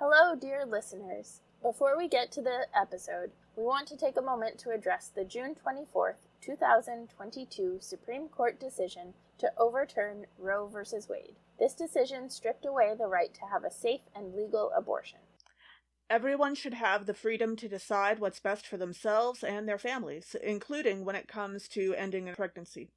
Hello, dear listeners. Before we get to the episode, we want to take a moment to address the June 24th, 2022 Supreme Court decision to overturn Roe v. Wade. This decision stripped away the right to have a safe and legal abortion. Everyone should have the freedom to decide what's best for themselves and their families, including when it comes to ending a pregnancy.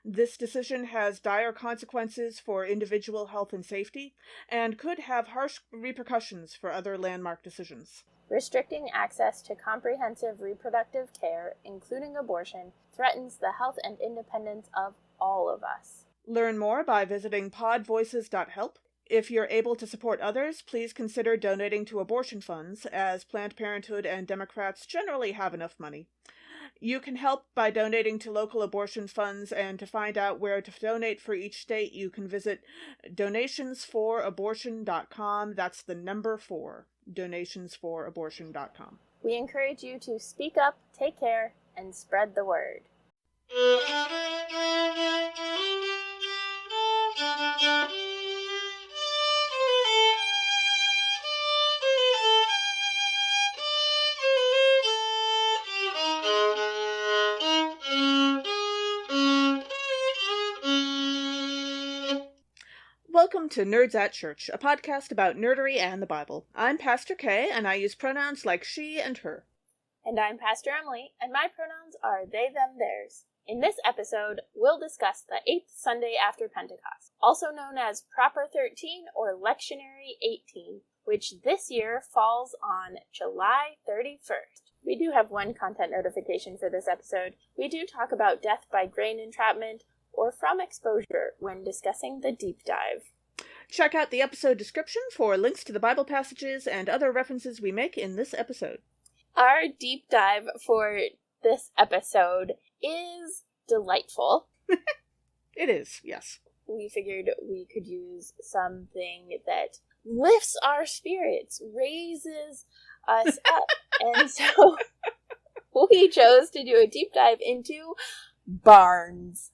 This decision has dire consequences for individual health and safety, and could have harsh repercussions for other landmark decisions. Restricting access to comprehensive reproductive care, including abortion, threatens the health and independence of all of us. Learn more by visiting podvoices.help. If you're able to support others, please consider donating to abortion funds, as Planned Parenthood and Democrats generally have enough money. You can help by donating to local abortion funds, and to find out where to donate for each state, you can visit donationsfораbortion.com. That's the number 4, donationsfораbortion.com. We encourage you to speak up, take care, and spread the word. Welcome to Nerds at Church, a podcast about nerdery and the Bible. I'm Pastor Kay, and I use pronouns like she and her. And I'm Pastor Emily, and my pronouns are they, them, theirs. In this episode, we'll discuss the 8th Sunday after Pentecost, also known as Proper 13 or Lectionary 18, which this year falls on July 31st. We do have one content notification for this episode. We do talk about death by grain entrapment, or from exposure, when discussing the deep dive. Check out the episode description for links to the Bible passages and other references we make in this episode. Our deep dive for this episode is delightful. It is, yes. We figured we could use something that lifts our spirits, raises us up, and so we chose to do a deep dive into barns.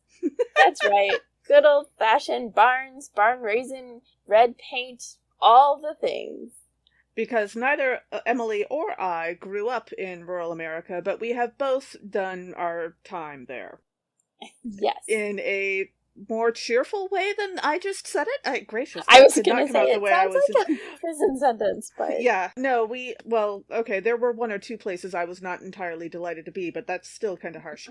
That's right. Good old-fashioned barns, barn raising, red paint, all the things. Because neither Emily or I grew up in rural America, but we have both done our time there. Yes. In a more cheerful way than I just said it? I was going to say, it sounds like a prison sentence, but... Yeah, no, okay, there were one or two places I was not entirely delighted to be, but that's still kind of harsh.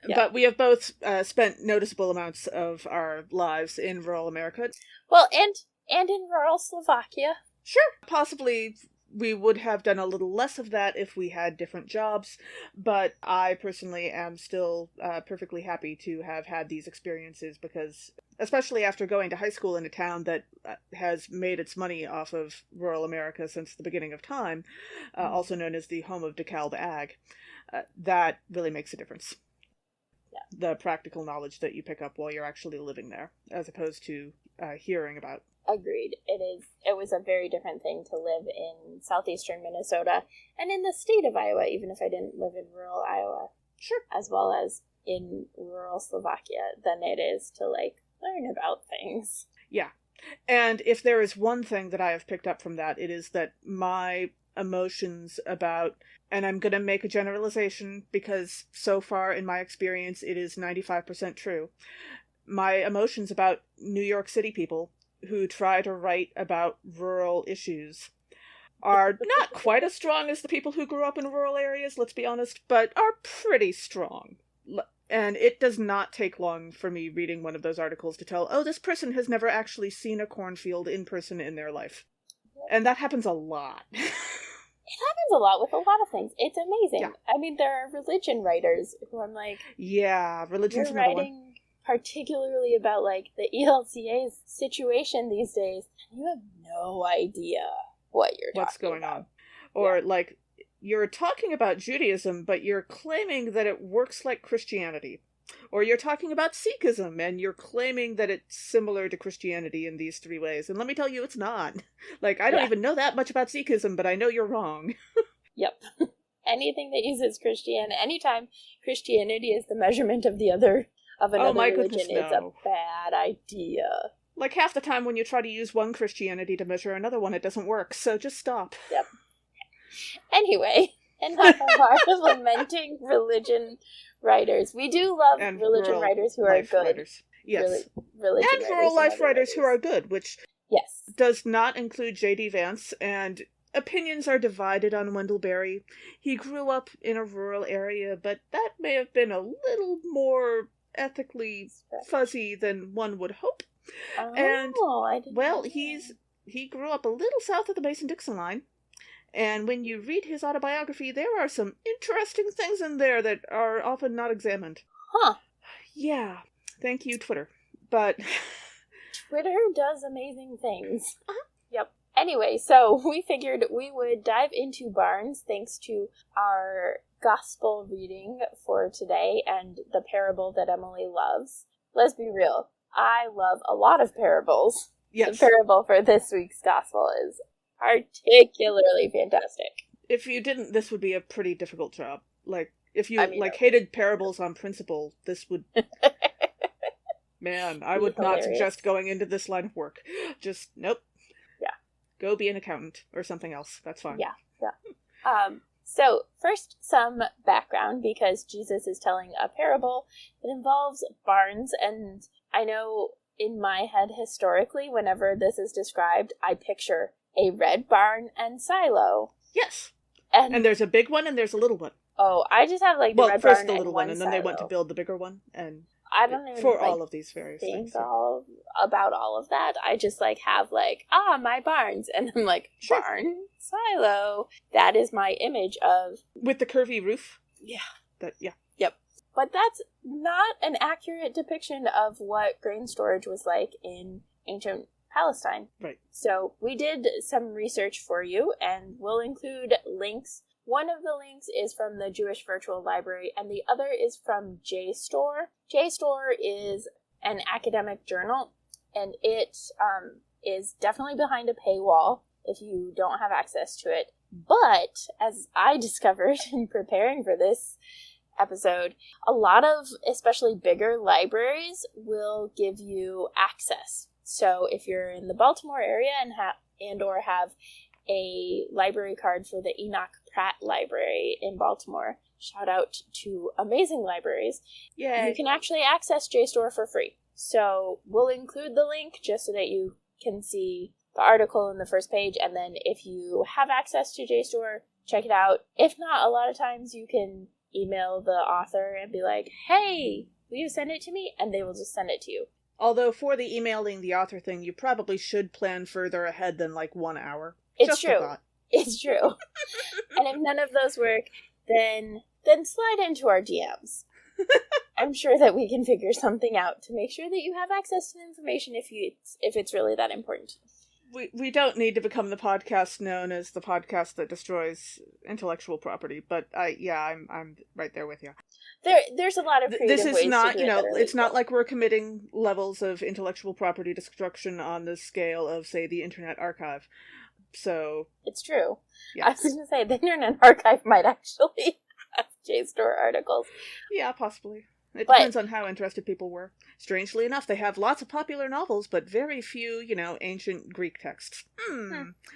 Yeah. But we have both spent noticeable amounts of our lives in rural America. Well, and in rural Slovakia. Sure. Possibly we would have done a little less of that if we had different jobs, but I personally am still perfectly happy to have had these experiences, because, especially after going to high school in a town that has made its money off of rural America since the beginning of time, also known as the home of DeKalb Ag, that really makes a difference. Yeah. The practical knowledge that you pick up while you're actually living there, as opposed to hearing about. Agreed. It was a very different thing to live in southeastern Minnesota and in the state of Iowa, even if I didn't live in rural Iowa. Sure. As well as in rural Slovakia than it is to, learn about things. Yeah. And if there is one thing that I have picked up from that, it is that my emotions about, and I'm going to make a generalization because so far in my experience it is 95% true, my emotions about New York City people who try to write about rural issues are not quite as strong as the people who grew up in rural areas, let's be honest, but are pretty strong. And it does not take long for me reading one of those articles to tell, oh, this person has never actually seen a cornfield in person in their life. And that happens a lot. It happens a lot with a lot of things. It's amazing. Yeah. I mean, there are religion writers who I'm like... Yeah, religion's another one. Particularly about, the ELCA's situation these days, you have no idea what's going on. Or, you're talking about Judaism, but you're claiming that it works like Christianity. Or you're talking about Sikhism, and you're claiming that it's similar to Christianity in these 3 ways. And let me tell you, it's not. I don't even know that much about Sikhism, but I know you're wrong. Yep. Anything that uses Christianity, anytime Christianity is the measurement of the other... of another religion, it's a bad idea. Like half the time when you try to use one Christianity to measure another one, it doesn't work, so just stop. Yep. Anyway, enough of our lamenting religion writers. We do love And religion writers who are good. Writers. Yes. Religion and rural life writers who are good, which yes. does not include J.D. Vance, and opinions are divided on Wendell Berry. He grew up in a rural area, but that may have been a little more ethically fuzzy than one would hope. Oh, and, I didn't well, know. he grew up a little south of the Mason-Dixon line, and when you read his autobiography, there are some interesting things in there that are often not examined. Huh. Yeah. Thank you, Twitter. But Twitter does amazing things. Yep. Anyway, so we figured we would dive into Barnes thanks to our gospel reading for today and the parable that Emily loves. Let's be real. I love a lot of parables. yes. The parable for this week's gospel is particularly fantastic. If you didn't, this would be a pretty difficult job. Like, if you, hated parables on principle, this would... Man, I would not suggest going into this line of work. Just, nope. Yeah. Go be an accountant or something else. That's fine. Yeah. So, first, some background, because Jesus is telling a parable that involves barns, and I know in my head, historically, whenever this is described, I picture a red barn and silo. Yes. And there's a big one and there's a little one. Oh, I just have, the red first barn the little and one, and then silo. they went to build the bigger one, and... I don't even for all of these various think things. About all of that. I just have my barns, and I'm sure. Barn silo. That is my image of with the curvy roof. Yeah. Yep. But that's not an accurate depiction of what grain storage was like in ancient Palestine. Right. So we did some research for you, and we'll include links. One of the links is from the Jewish Virtual Library, and the other is from JSTOR. JSTOR is an academic journal, and it is definitely behind a paywall if you don't have access to it. But, as I discovered in preparing for this episode, a lot of, especially bigger libraries, will give you access. So if you're in the Baltimore area and or have a library card for the Enoch Pratt Library in Baltimore, shout out to amazing libraries, Yay. You can actually access JSTOR for free. So we'll include the link just so that you can see the article in the first page, and then if you have access to JSTOR, check it out. If not, a lot of times you can email the author and be like, hey, will you send it to me? And they will just send it to you. Although for the emailing the author thing, you probably should plan further ahead than 1 hour. It's true. It's true. And if none of those work, then slide into our DMs. I'm sure that we can figure something out to make sure that you have access to the information if it's really that important. We don't need to become the podcast known as the podcast that destroys intellectual property, but I'm right there with you. There's a lot of creative this is ways not, to do it it's not like we're committing levels of intellectual property destruction on the scale of, say, the Internet Archive. So it's true. Yeah. I was going to say the Internet Archive might actually have JSTOR articles. Yeah, possibly. It depends on how interested people were. Strangely enough, they have lots of popular novels, but very few, ancient Greek texts.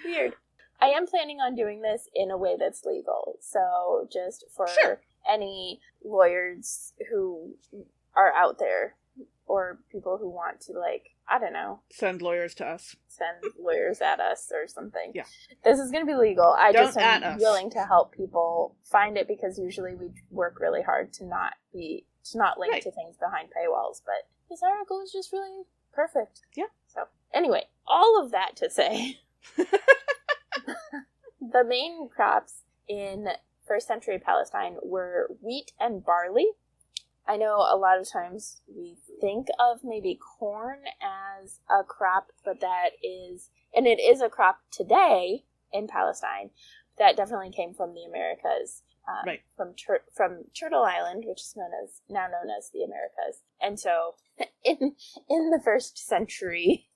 Weird. I am planning on doing this in a way that's legal. So just for any lawyers who are out there, or people who want to, I don't know. Send lawyers to us. Send lawyers at us or something. Yeah. This is going to be legal. I Don't just am willing to help people find it, because usually we work really hard to not link to things behind paywalls. But this article is just really perfect. Yeah. So anyway, all of that to say, the main crops in first century Palestine were wheat and barley. I know a lot of times we think of maybe corn as a crop, but it is a crop today in Palestine. That definitely came from the Americas, from Turtle Island, which is now known as the Americas. And so, in the first century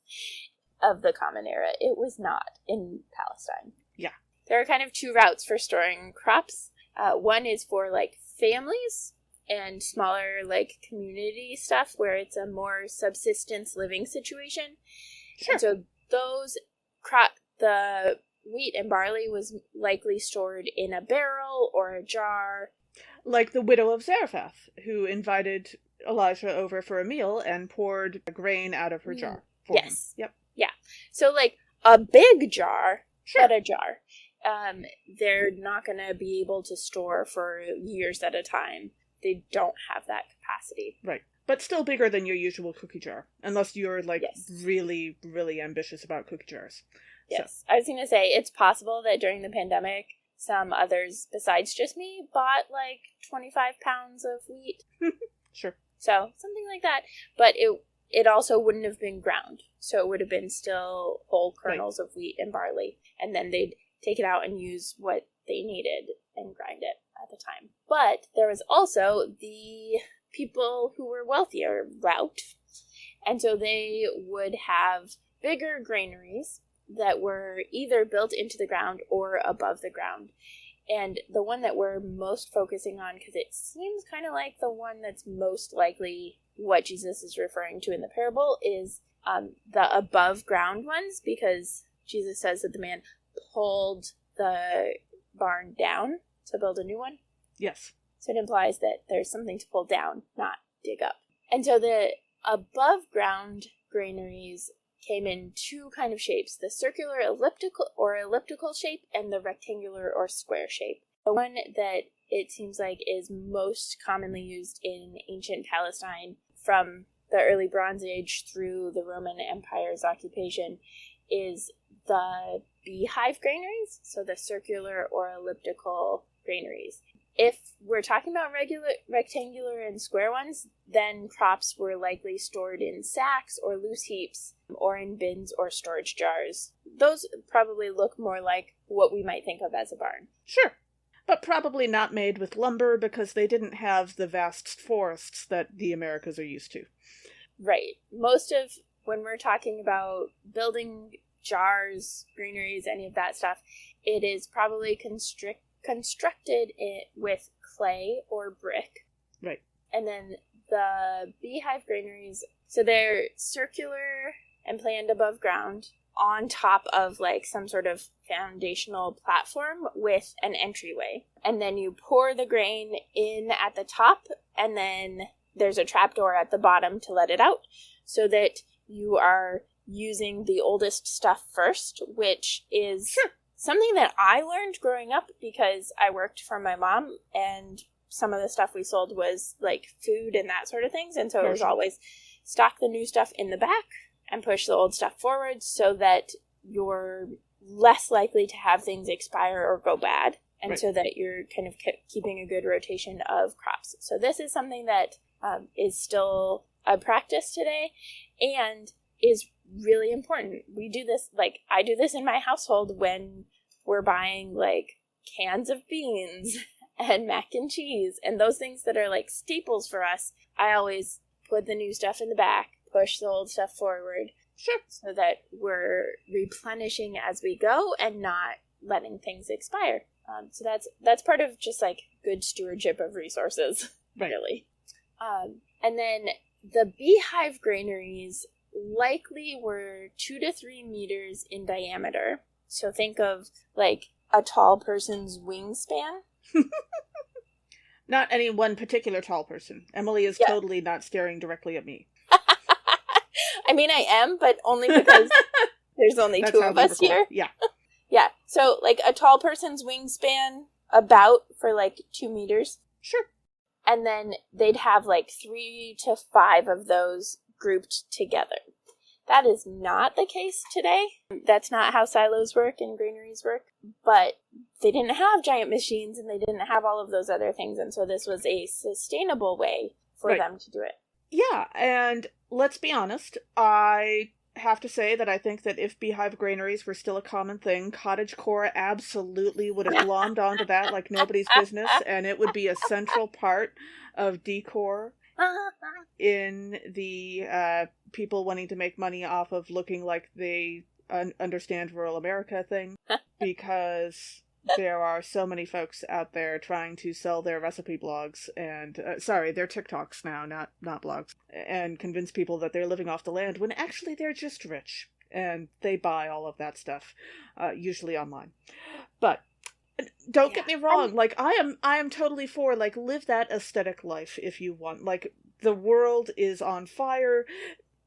of the Common Era, it was not in Palestine. Yeah, there are kind of two routes for storing crops. One is for families. and smaller, like, community stuff where it's a more subsistence living situation. Sure. And so the wheat and barley was likely stored in a barrel or a jar. Like the widow of Zarephath, who invited Elijah over for a meal and poured grain out of her jar for him. Yep. Yeah. So, like, a big jar, Sure. but a jar. They're not going to be able to store for years at a time. They don't have that capacity. Right. But still bigger than your usual cookie jar. Unless you're, like, Yes. really, really ambitious about cookie jars. Yes. So. I was going to say, it's possible that during the pandemic, some others besides just me bought, like, 25 pounds of wheat. Sure. So, something like that. But it also wouldn't have been ground. So it would have been still whole kernels of wheat and barley. And then they'd take it out and use what they needed and grind it at the time. But there was also the people who were wealthier route. And so they would have bigger granaries that were either built into the ground or above the ground. And the one that we're most focusing on, because it seems kind of like the one that's most likely what Jesus is referring to in the parable, is the above ground ones, because Jesus says that the man pulled the barn down to build a new one. Yes. So it implies that there's something to pull down, not dig up. And so the above ground granaries came in two kind of shapes, the circular elliptical shape and the rectangular or square shape. The one that it seems like is most commonly used in ancient Palestine from the early Bronze Age through the Roman Empire's occupation is the beehive granaries, so the circular or elliptical granaries. If we're talking about regular, rectangular, and square ones, then crops were likely stored in sacks or loose heaps or in bins or storage jars. Those probably look more like what we might think of as a barn. Sure. But probably not made with lumber because they didn't have the vast forests that the Americas are used to. Right. Most of when we're talking about building jars, granaries, any of that stuff, it is probably constructed with clay or brick. Right. And then the beehive granaries, so they're circular and planned above ground on top of like some sort of foundational platform with an entryway. And then you pour the grain in at the top, and then there's a trapdoor at the bottom to let it out, so that you are using the oldest stuff first, which is something that I learned growing up because I worked for my mom, and some of the stuff we sold was like food and that sort of things. And so it was always stock the new stuff in the back and push the old stuff forward so that you're less likely to have things expire or go bad. And so that you're kind of keeping a good rotation of crops. So this is something that is still a practice today and is really important. We do this, like, I do this in my household when we're buying, like, cans of beans and mac and cheese and those things that are, like, staples for us. I always put the new stuff in the back, push the old stuff forward. Sure. So that we're replenishing as we go and not letting things expire. So that's part of just, like, good stewardship of resources, really. And then the beehive granaries likely were 2 to 3 meters in diameter. So think of, like, a tall person's wingspan. Not any one particular tall person. Emily is totally not staring directly at me. I mean, I am, but only because there's only two of us here. Yeah. Yeah. So, like, a tall person's wingspan about for, like, 2 meters. Sure. And then they'd have, like, 3 to 5 of those grouped together. That is not the case today. That's not how silos work and granaries work. But they didn't have giant machines and they didn't have all of those other things. And so this was a sustainable way for them to do it. Yeah, and let's be honest, I have to say that I think that if beehive granaries were still a common thing, cottagecore absolutely would have glommed onto that like nobody's business, and it would be a central part of decor in the people wanting to make money off of looking like they understand rural America thing, because There are so many folks out there trying to sell their recipe blogs and, sorry, their TikToks now, not blogs, and convince people that they're living off the land when actually they're just rich. And they buy all of that stuff, usually online. But don't get me wrong, like, I am totally for, like, live that aesthetic life if you want. Like, the world is on fire.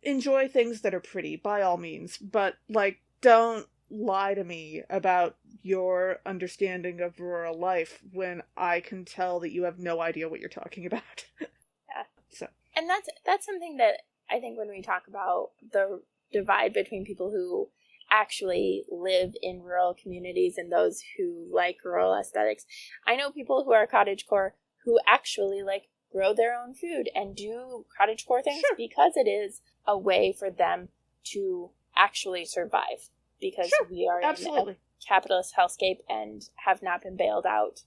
Enjoy things that are pretty, by all means. But, like, don't lie to me about your understanding of rural life when I can tell that you have no idea what you're talking about. Yeah. So. And that's something that I think when we talk about the divide between people who actually live in rural communities and those who like rural aesthetics. I know people who are cottagecore who actually like grow their own food and do cottagecore things because it is a way for them to actually survive because we are in a capitalist hellscape and have not been bailed out.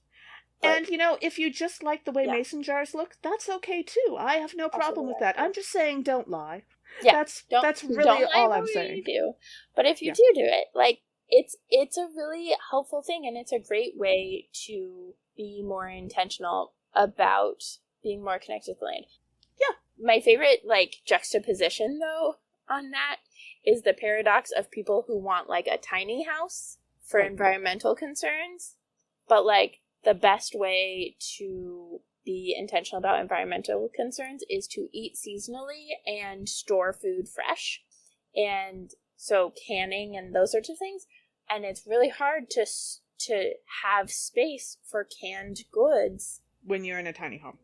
And, you know, if you just like the way mason jars look, that's okay too. I have no problem with that. I'm just saying don't lie. Yeah, that's really all I'm saying. You do. But if you do it, like, it's a really helpful thing, and it's a great way to be more intentional about being more connected to the land. Yeah. My favorite, like, juxtaposition, though, on that is the paradox of people who want, like, a tiny house for environmental concerns, but, like, the best way to be intentional about environmental concerns is to eat seasonally and store food fresh. And so canning and those sorts of things. And it's really hard to have space for canned goods. When you're in a tiny home.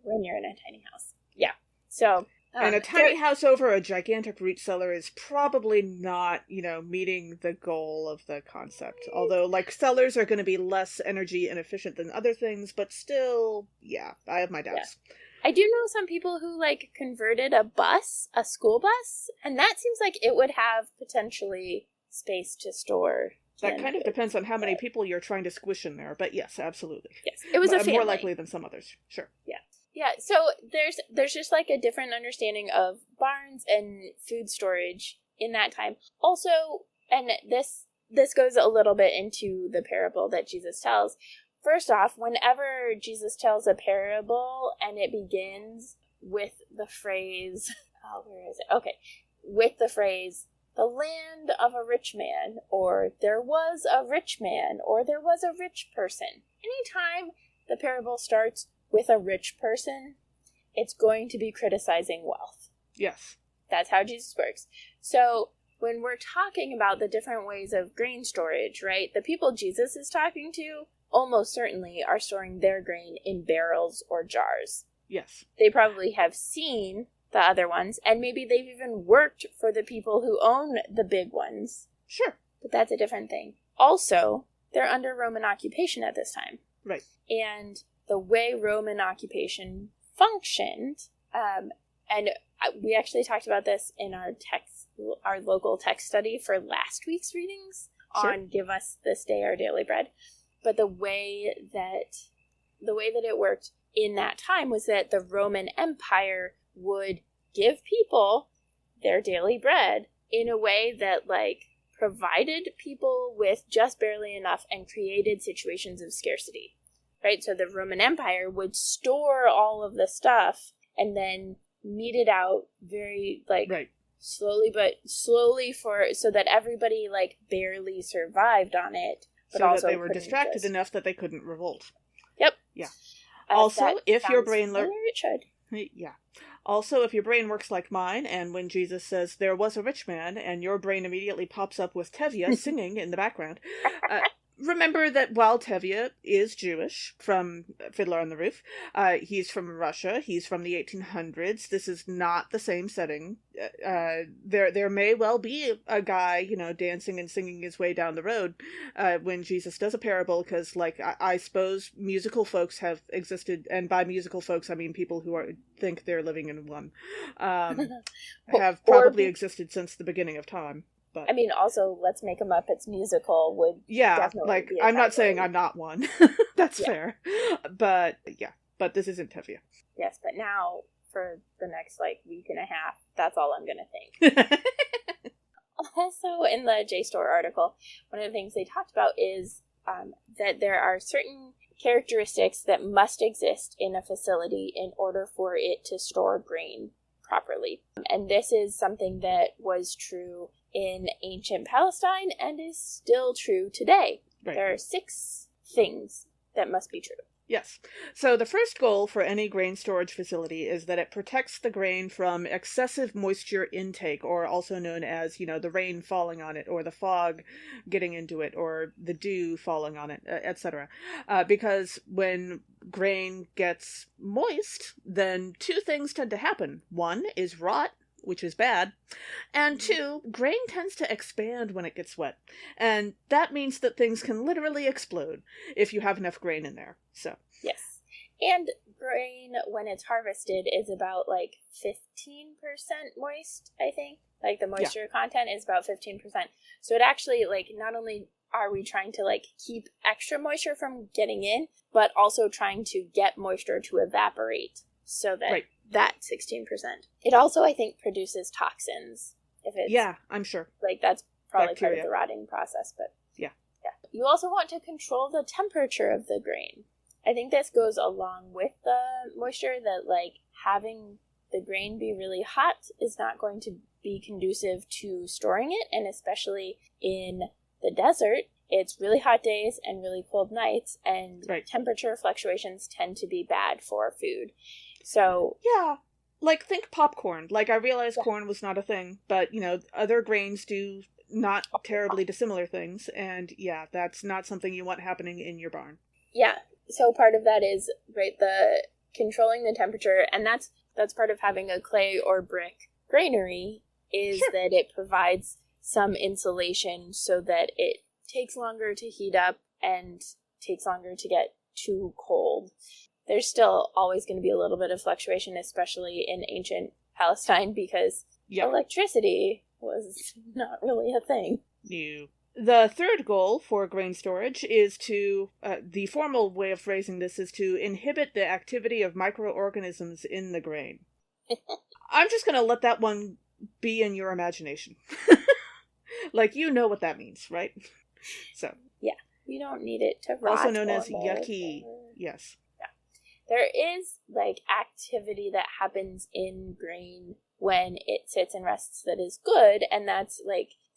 Yeah. So. And a tiny house over a gigantic root cellar is probably not, you know, meeting the goal of the concept. Although, like, cellars are going to be less energy inefficient than other things, but still, yeah, I have my doubts. Yeah. I do know some people who, like, converted a school bus, and that seems like it would have potentially space to store. That kind of depends on how many people you're trying to squish in there, but yes, absolutely. Yes, it was a family. More likely than some others, sure. Yeah. Yeah, so there's just like a different understanding of barns and food storage in that time. Also, and this goes a little bit into the parable that Jesus tells. First off, whenever Jesus tells a parable and it begins with the phrase, where is it? Okay, with the phrase, the land of a rich man, or there was a rich man, or there was a rich person. Anytime the parable starts with a rich person, it's going to be criticizing wealth. Yes. That's how Jesus works. So when we're talking about the different ways of grain storage, right, the people Jesus is talking to almost certainly are storing their grain in barrels or jars. Yes. They probably have seen the other ones, and maybe they've even worked for the people who own the big ones. Sure. But that's a different thing. Also, they're under Roman occupation at this time. Right. And the way Roman occupation functioned, and we actually talked about this in our local text study for last week's readings on Give Us This Day Our Daily Bread. But the way that it worked in that time was that the Roman Empire would give people their daily bread in a way that, like, provided people with just barely enough and created situations of scarcity. Right, so the Roman Empire would store all of the stuff and then mete it out very, like, slowly so that everybody, like, barely survived on it. But so also that they were distracted enough that they couldn't revolt. Yep. Yeah. Also, if your brain it should. Yeah. Also, if your brain works like mine, and when Jesus says there was a rich man, and your brain immediately pops up with Tevye singing in the background, remember that while Tevye is Jewish, from Fiddler on the Roof, he's from Russia, he's from the 1800s, this is not the same setting. There may well be a guy, you know, dancing and singing his way down the road when Jesus does a parable, because, like, I suppose musical folks have existed, and by musical folks I mean people who think they're living in one, have probably existed since the beginning of time. But, I mean, also, Let's Make a Muppets musical would definitely like, be I'm not saying I'm not one. That's fair. But, but this isn't Tevye. Yes, but now, for the next, like, week and a half, that's all I'm going to think. Also, in the JSTOR article, one of the things they talked about is that there are certain characteristics that must exist in a facility in order for it to store grain properly. And this is something that was true in ancient Palestine and is still true today. Right. There are 6 things that must be true. Yes. So the first goal for any grain storage facility is that it protects the grain from excessive moisture intake, or also known as, the rain falling on it, or the fog getting into it, or the dew falling on it, etc. Because when grain gets moist, then 2 things tend to happen. 1 is rot, which is bad, and 2, grain tends to expand when it gets wet, and that means that things can literally explode if you have enough grain in there. So yes, and grain when it's harvested is about 15% moist. I think the moisture content is about 15%. So it actually not only are we trying to keep extra moisture from getting in, but also trying to get moisture to evaporate so that that 16%. It also, I think, produces toxins. If it's I'm sure. That's probably Bacteria. part of the rotting process, but yeah. You also want to control the temperature of the grain. I think this goes along with the moisture that having the grain be really hot is not going to be conducive to storing it, and especially in the desert, it's really hot days and really cold nights, and temperature fluctuations tend to be bad for food. So yeah, think popcorn. I realize corn was not a thing, but other grains do not terribly dissimilar things, and that's not something you want happening in your barn. Yeah, so part of that is the controlling the temperature, and that's part of having a clay or brick granary is that it provides some insulation so that it takes longer to heat up and takes longer to get too cold. There's still always going to be a little bit of fluctuation, especially in ancient Palestine, because electricity was not really a thing. No. The third goal for grain storage is to, the formal way of phrasing this is to inhibit the activity of microorganisms in the grain. I'm just going to let that one be in your imagination. You know what that means, right? So. Yeah, you don't need it to rot. Also known as yucky. Yes. There is activity that happens in grain when it sits and rests that is good, and that's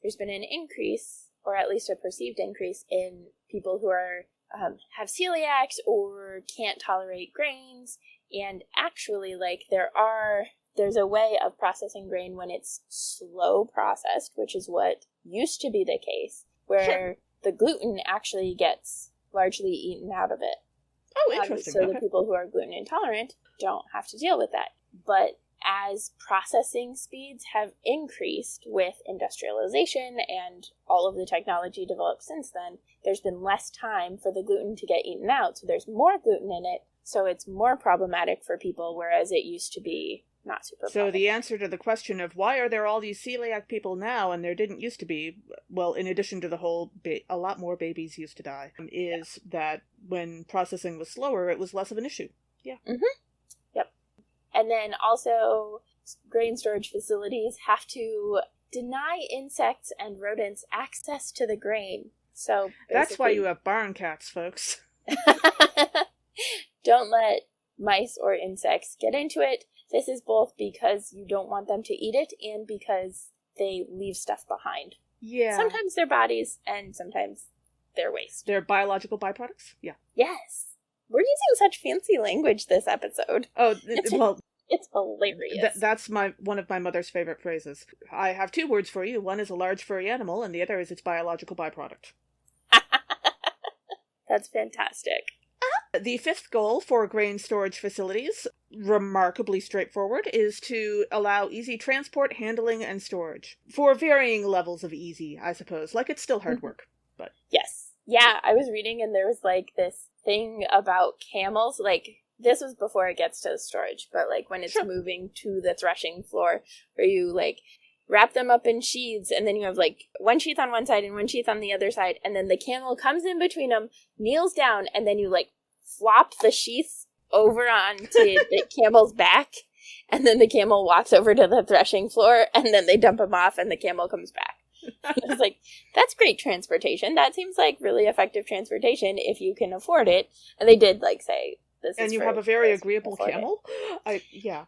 there's been an increase, or at least a perceived increase, in people who are have celiacs or can't tolerate grains, and actually there's a way of processing grain when it's slow processed, which is what used to be the case, where the gluten actually gets largely eaten out of it. Oh, interesting. So the people who are gluten intolerant don't have to deal with that. But as processing speeds have increased with industrialization and all of the technology developed since then, there's been less time for the gluten to get eaten out. So there's more gluten in it, so it's more problematic for people, whereas it used to be not super So the answer to the question of why are there all these celiac people now and there didn't used to be, well, in addition to the whole a lot more babies used to die, is that when processing was slower, it was less of an issue. Yeah. Mm-hmm. Yep. And then also grain storage facilities have to deny insects and rodents access to the grain. So that's why you have barn cats, folks. Don't let mice or insects get into it. This is both because you don't want them to eat it and because they leave stuff behind. Yeah. Sometimes their bodies and sometimes their waste. Their biological byproducts? Yeah. Yes. We're using such fancy language this episode. Oh, well... It's hilarious. That's one of my mother's favorite phrases. I have 2 words for you. One is a large furry animal and the other is its biological byproduct. That's fantastic. The 5th goal for grain storage facilities, remarkably straightforward, is to allow easy transport, handling, and storage. For varying levels of easy, I suppose. It's still hard work, but... Yes. Yeah, I was reading and there was, this thing about camels, this was before it gets to the storage, but, when it's moving to the threshing floor, where you, wrap them up in sheaths, and then you have, one sheath on one side and one sheath on the other side, and then the camel comes in between them, kneels down, and then you, flop the sheaths over onto the camel's back, and then the camel walks over to the threshing floor, and then they dump him off, and the camel comes back. I was like, that's great transportation. That seems like really effective transportation if you can afford it. And they did like say this. And you have a very agreeable camel. Yeah.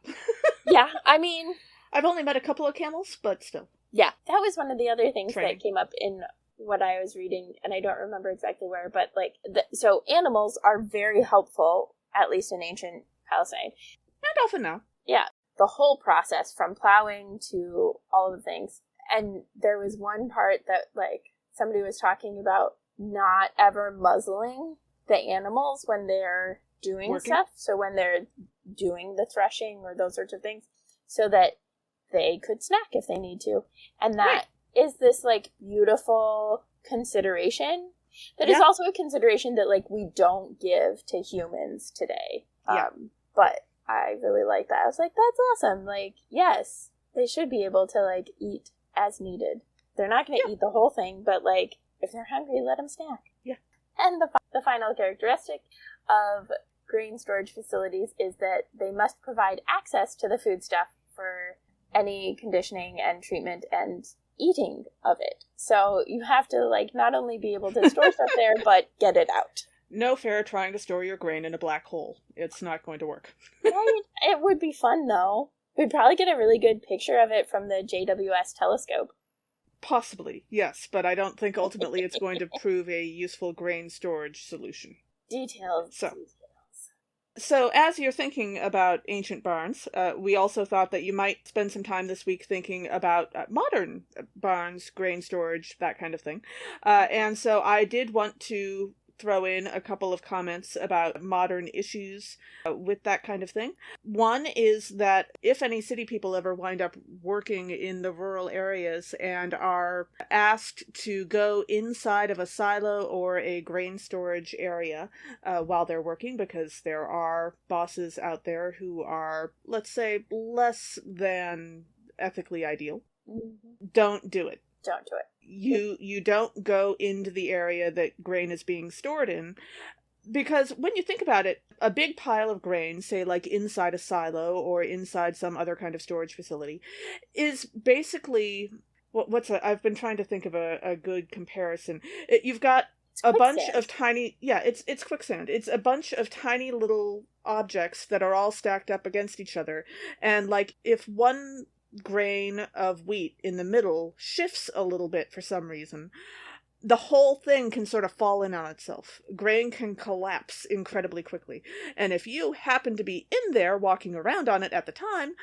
Yeah, I mean, I've only met a couple of camels, but still. Yeah, that was one of the other things Training. that came up in what I was reading, and I don't remember exactly where, but like, so animals are very helpful, at least in ancient Palestine. And often now. Yeah, the whole process from plowing to all of the things. And there was one part that, like, somebody was talking about not ever muzzling the animals when they're doing stuff. So when they're doing the threshing or those sorts of things, so that they could snack if they need to. And that is this, like, beautiful consideration that is also a consideration that, like, we don't give to humans today. But I really like that. I was like, that's awesome. Like, yes, they should be able to, like, eat as needed. They're not going to eat the whole thing, but, like, if they're hungry, let them snack. Yeah. And the final characteristic of grain storage facilities is that they must provide access to the foodstuff for any conditioning and treatment and eating of it. So you have to, like, not only be able to store stuff there, but get it out. No fair trying to store your grain in a black hole. It's not going to work. Right? It would be fun, though. We'd probably get a really good picture of it from the JWS telescope. Possibly, yes, but I don't think ultimately it's going to prove a useful grain storage solution. Details. So as you're thinking about ancient barns, we also thought that you might spend some time this week thinking about modern barns, grain storage, that kind of thing. And so I did want to throw in a couple of comments about modern issues with that kind of thing. One is that if any city people ever wind up working in the rural areas and are asked to go inside of a silo or a grain storage area while they're working, because there are bosses out there who are, let's say, less than ethically ideal, don't do it. Don't do it. You don't go into the area that grain is being stored in, because when you think about it, a big pile of grain, say like inside a silo or inside some other kind of storage facility, is basically I've been trying to think of a good comparison. You've got a bunch of tiny, it's quicksand. It's a bunch of tiny little objects that are all stacked up against each other, and like if one grain of wheat in the middle shifts a little bit for some reason, the whole thing can sort of fall in on itself. Grain can collapse incredibly quickly. And if you happen to be in there walking around on it at the time,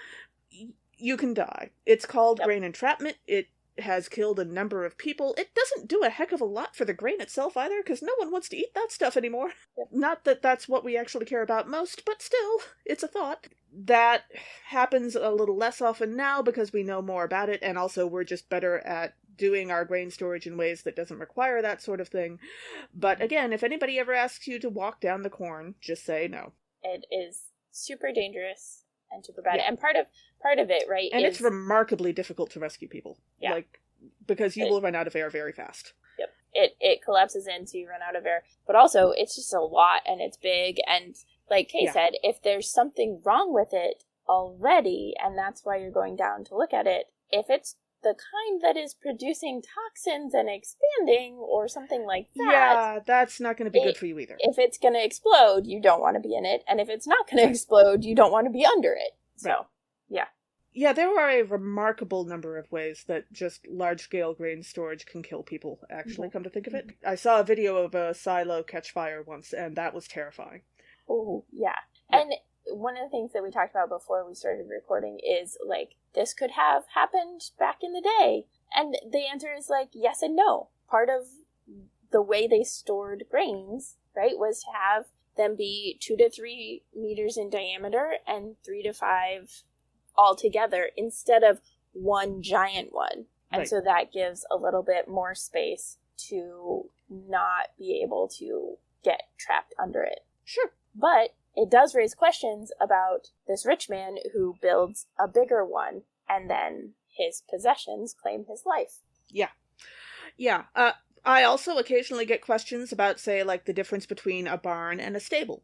you can die. It's called grain entrapment. It has killed a number of people. It doesn't do a heck of a lot for the grain itself either, because no one wants to eat that stuff anymore. Not that that's what we actually care about most, but still, it's a thought. That happens a little less often now because we know more about it, and also we're just better at doing our grain storage in ways that doesn't require that sort of thing. But again, if anybody ever asks you to walk down the corn, just say no. It is super dangerous and super bad. And part of it, right? And it's remarkably difficult to rescue people. Yeah. Like, because you will run out of air very fast. Yep. It collapses in, so you run out of air. But also, it's just a lot, and it's big, and like Kay said, if there's something wrong with it already, and that's why you're going down to look at it, if it's the kind that is producing toxins and expanding or something like that, that's not going to be good for you either. If it's going to explode, you don't want to be in it, and if it's not going to explode, you don't want to be under it. So, Yeah, there are a remarkable number of ways that just large-scale grain storage can kill people, actually, come to think of it. I saw a video of a silo catch fire once, and that was terrifying. Oh, yeah. And one of the things that we talked about before we started recording is, like, this could have happened back in the day. And the answer is, like, yes and no. Part of the way they stored grains, right, was to have them be 2 to 3 meters in diameter and 3 to 5 altogether instead of one giant one. And so that gives a little bit more space to not be able to get trapped under it. Sure. But it does raise questions about this rich man who builds a bigger one and then his possessions claim his life. Yeah. I also occasionally get questions about, say, like the difference between a barn and a stable.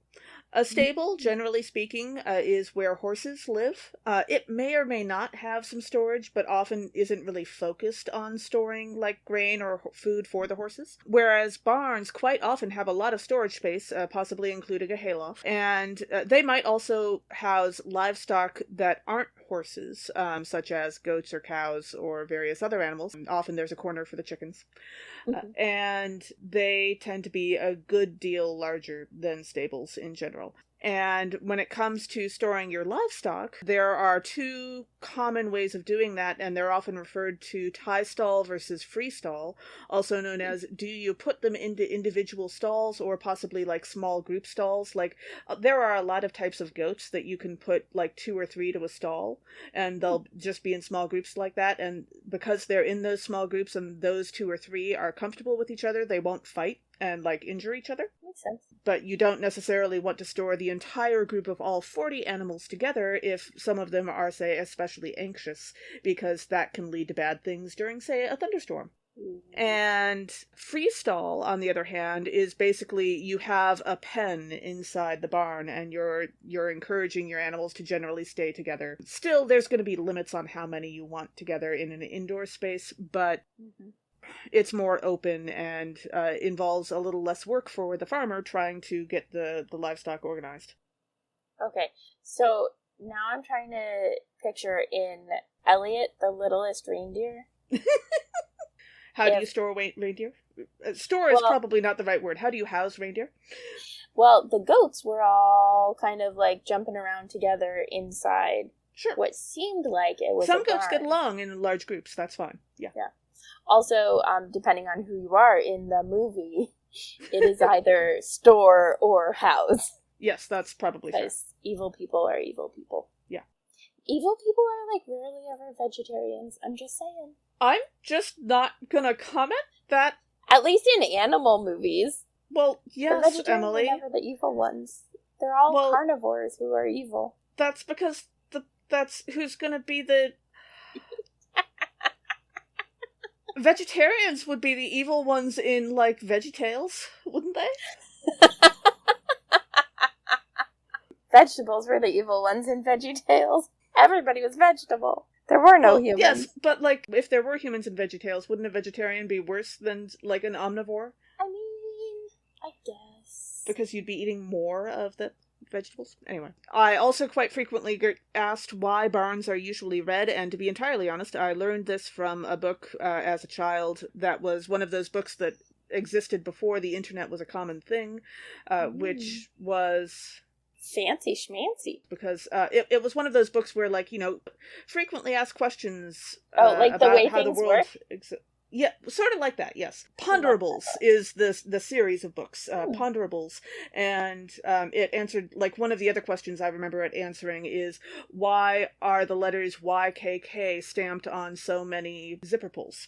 A stable, generally speaking, is where horses live. It may or may not have some storage, but often isn't really focused on storing like grain or food for the horses. Whereas barns quite often have a lot of storage space, possibly including a hayloft. And they might also house livestock that aren't horses, such as goats or cows or various other animals. And often there's a corner for the chickens. And they tend to be a good deal larger than stables in general. And when it comes to storing your livestock, there are two common ways of doing that, and they're often referred to tie stall versus free stall, also known as do you put them into individual stalls or possibly like small group stalls. Like there are a lot of types of goats that you can put like 2 or 3 to a stall, and they'll just be in small groups like that, and because they're in those small groups and those 2 or 3 are comfortable with each other, they won't fight and like injure each other. Makes sense. But you don't necessarily want to store the entire group of all 40 animals together if some of them are, say, especially anxious, because that can lead to bad things during, say, a thunderstorm. And freestall, on the other hand, is basically you have a pen inside the barn and you're encouraging your animals to generally stay together. Still, there's going to be limits on how many you want together in an indoor space, but it's more open and involves a little less work for the farmer trying to get the livestock organized. Okay, so now I'm trying to picture in Elliot, the littlest reindeer. How do you store reindeer? Store is probably not the right word. How do you house reindeer? Well, the goats were all kind of like jumping around together inside. Sure. What seemed like it was Some a goats barn. get along in large groups. That's fine. Yeah. Also, depending on who you are in the movie, it is either store or house. Yes, that's probably fair. Because evil people are evil people. Yeah. Evil people are like rarely ever vegetarians. I'm just saying. I'm just not gonna comment that. At least in animal movies. Well, yes, the vegetarians Emily. are never the evil ones. They're all carnivores who are evil. That's because that's who's gonna be the... Vegetarians would be the evil ones in, like, VeggieTales, wouldn't they? Vegetables were the evil ones in VeggieTales. Everybody was vegetable. There were no humans. Yes, but, like, if there were humans in VeggieTales, wouldn't a vegetarian be worse than, like, an omnivore? I mean, I guess. Because you'd be eating more of the vegetables? Anyway. I also quite frequently get asked why barns are usually red, and to be entirely honest, I learned this from a book as a child that was one of those books that existed before the internet was a common thing, which was... Fancy schmancy. Because it was one of those books where, like, you know, frequently asked questions like about the way how things the world work? Yeah, sort of like that, yes. Ponderables is the series of books, Ponderables, and it answered, like, one of the other questions I remember it answering is, why are the letters YKK stamped on so many zipper pulls?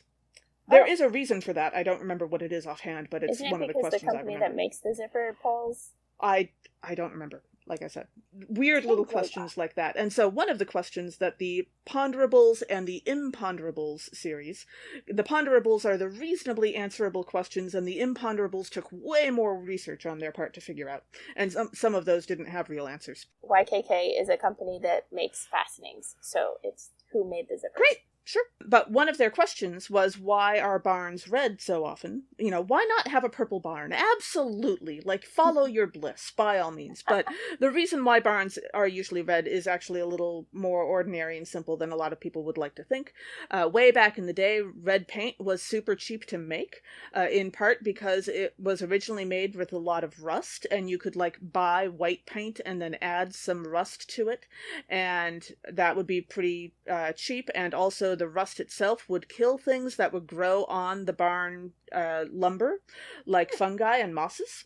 There is a reason for that. I don't remember what it is offhand, but it's one of the questions I remember. Isn't it because the company that makes the zipper pulls? I don't remember. Like I said, weird little questions like that. And so one of the questions that the Ponderables and the Imponderables series, the Ponderables are the reasonably answerable questions, and the Imponderables took way more research on their part to figure out. And some of those didn't have real answers. YKK is a company that makes fastenings, so it's who made the zippers. Great! Sure. But one of their questions was, why are barns red so often? You know, why not have a purple barn? Absolutely. Like, follow your bliss, by all means. But the reason why barns are usually red is actually a little more ordinary and simple than a lot of people would like to think. Way back in the day, red paint was super cheap to make, in part because it was originally made with a lot of rust, and you could, like, buy white paint and then add some rust to it, and that would be pretty cheap, and also the rust itself would kill things that would grow on the barn lumber, like fungi and mosses.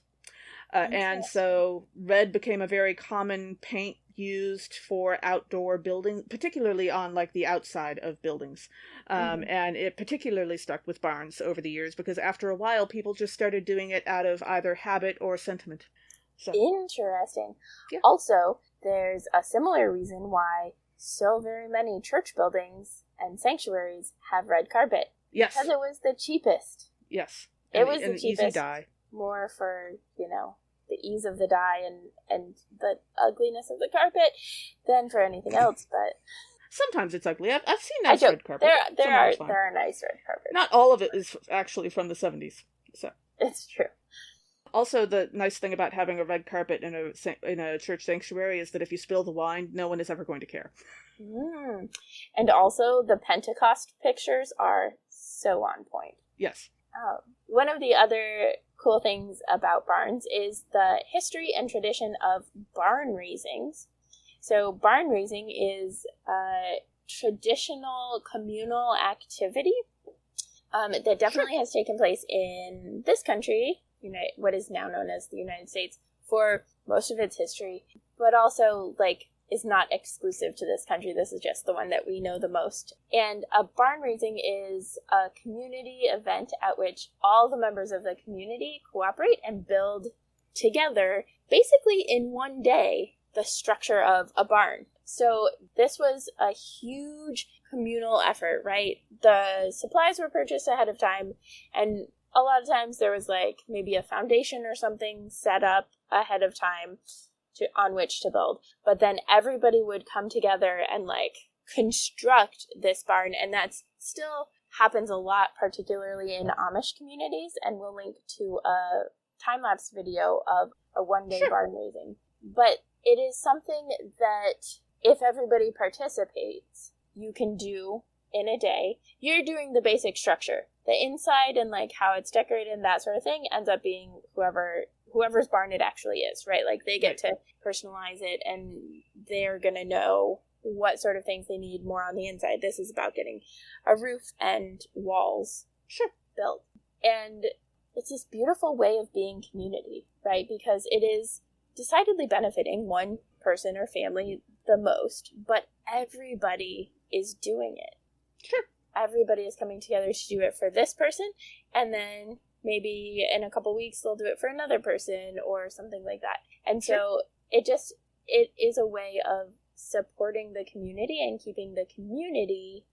And so red became a very common paint used for outdoor building, particularly on, like, the outside of buildings. And it particularly stuck with barns over the years, because after a while people just started doing it out of either habit or sentiment. So. Interesting. Yeah. Also, there's a similar reason why so very many church buildings and sanctuaries have red carpet. Yes. Because it was the cheapest. Yes. It was the an easy cheapest, dye. more for, the ease of the dye and the ugliness of the carpet than for anything else, but... Sometimes it's ugly. I've seen nice red carpet. There are nice red carpets. Not all of it is actually from the 70s, so... It's true. Also, the nice thing about having a red carpet in a church sanctuary is that if you spill the wine, no one is ever going to care. And also, the Pentecost pictures are so on point. Yes. One of the other cool things about barns is the history and tradition of barn raisings. So barn raising is a traditional communal activity that definitely has taken place in this country, what is now known as the United States, for most of its history, but also, is not exclusive to this country. This is just the one that we know the most. And a barn raising is a community event at which all the members of the community cooperate and build together, basically in one day, the structure of a barn. So this was a huge communal effort, right? The supplies were purchased ahead of time, and a lot of times there was maybe a foundation or something set up ahead of time on which to build. But then everybody would come together and construct this barn, and that still happens a lot, particularly in Amish communities, and we'll link to a time-lapse video of a one-day barn raising. But it is something that if everybody participates, you can do in a day. You're doing the basic structure. The inside and how it's decorated and that sort of thing ends up being whoever's barn it actually is, right? They get to personalize it, and they're going to know what sort of things they need more on the inside. This is about getting a roof and walls built. And it's this beautiful way of being community, right? Because it is decidedly benefiting one person or family the most, but everybody is doing it. Sure. Everybody is coming together to do it for this person, and then maybe in a couple weeks they'll do it for another person or something like that. And so it is a way of supporting the community and keeping the community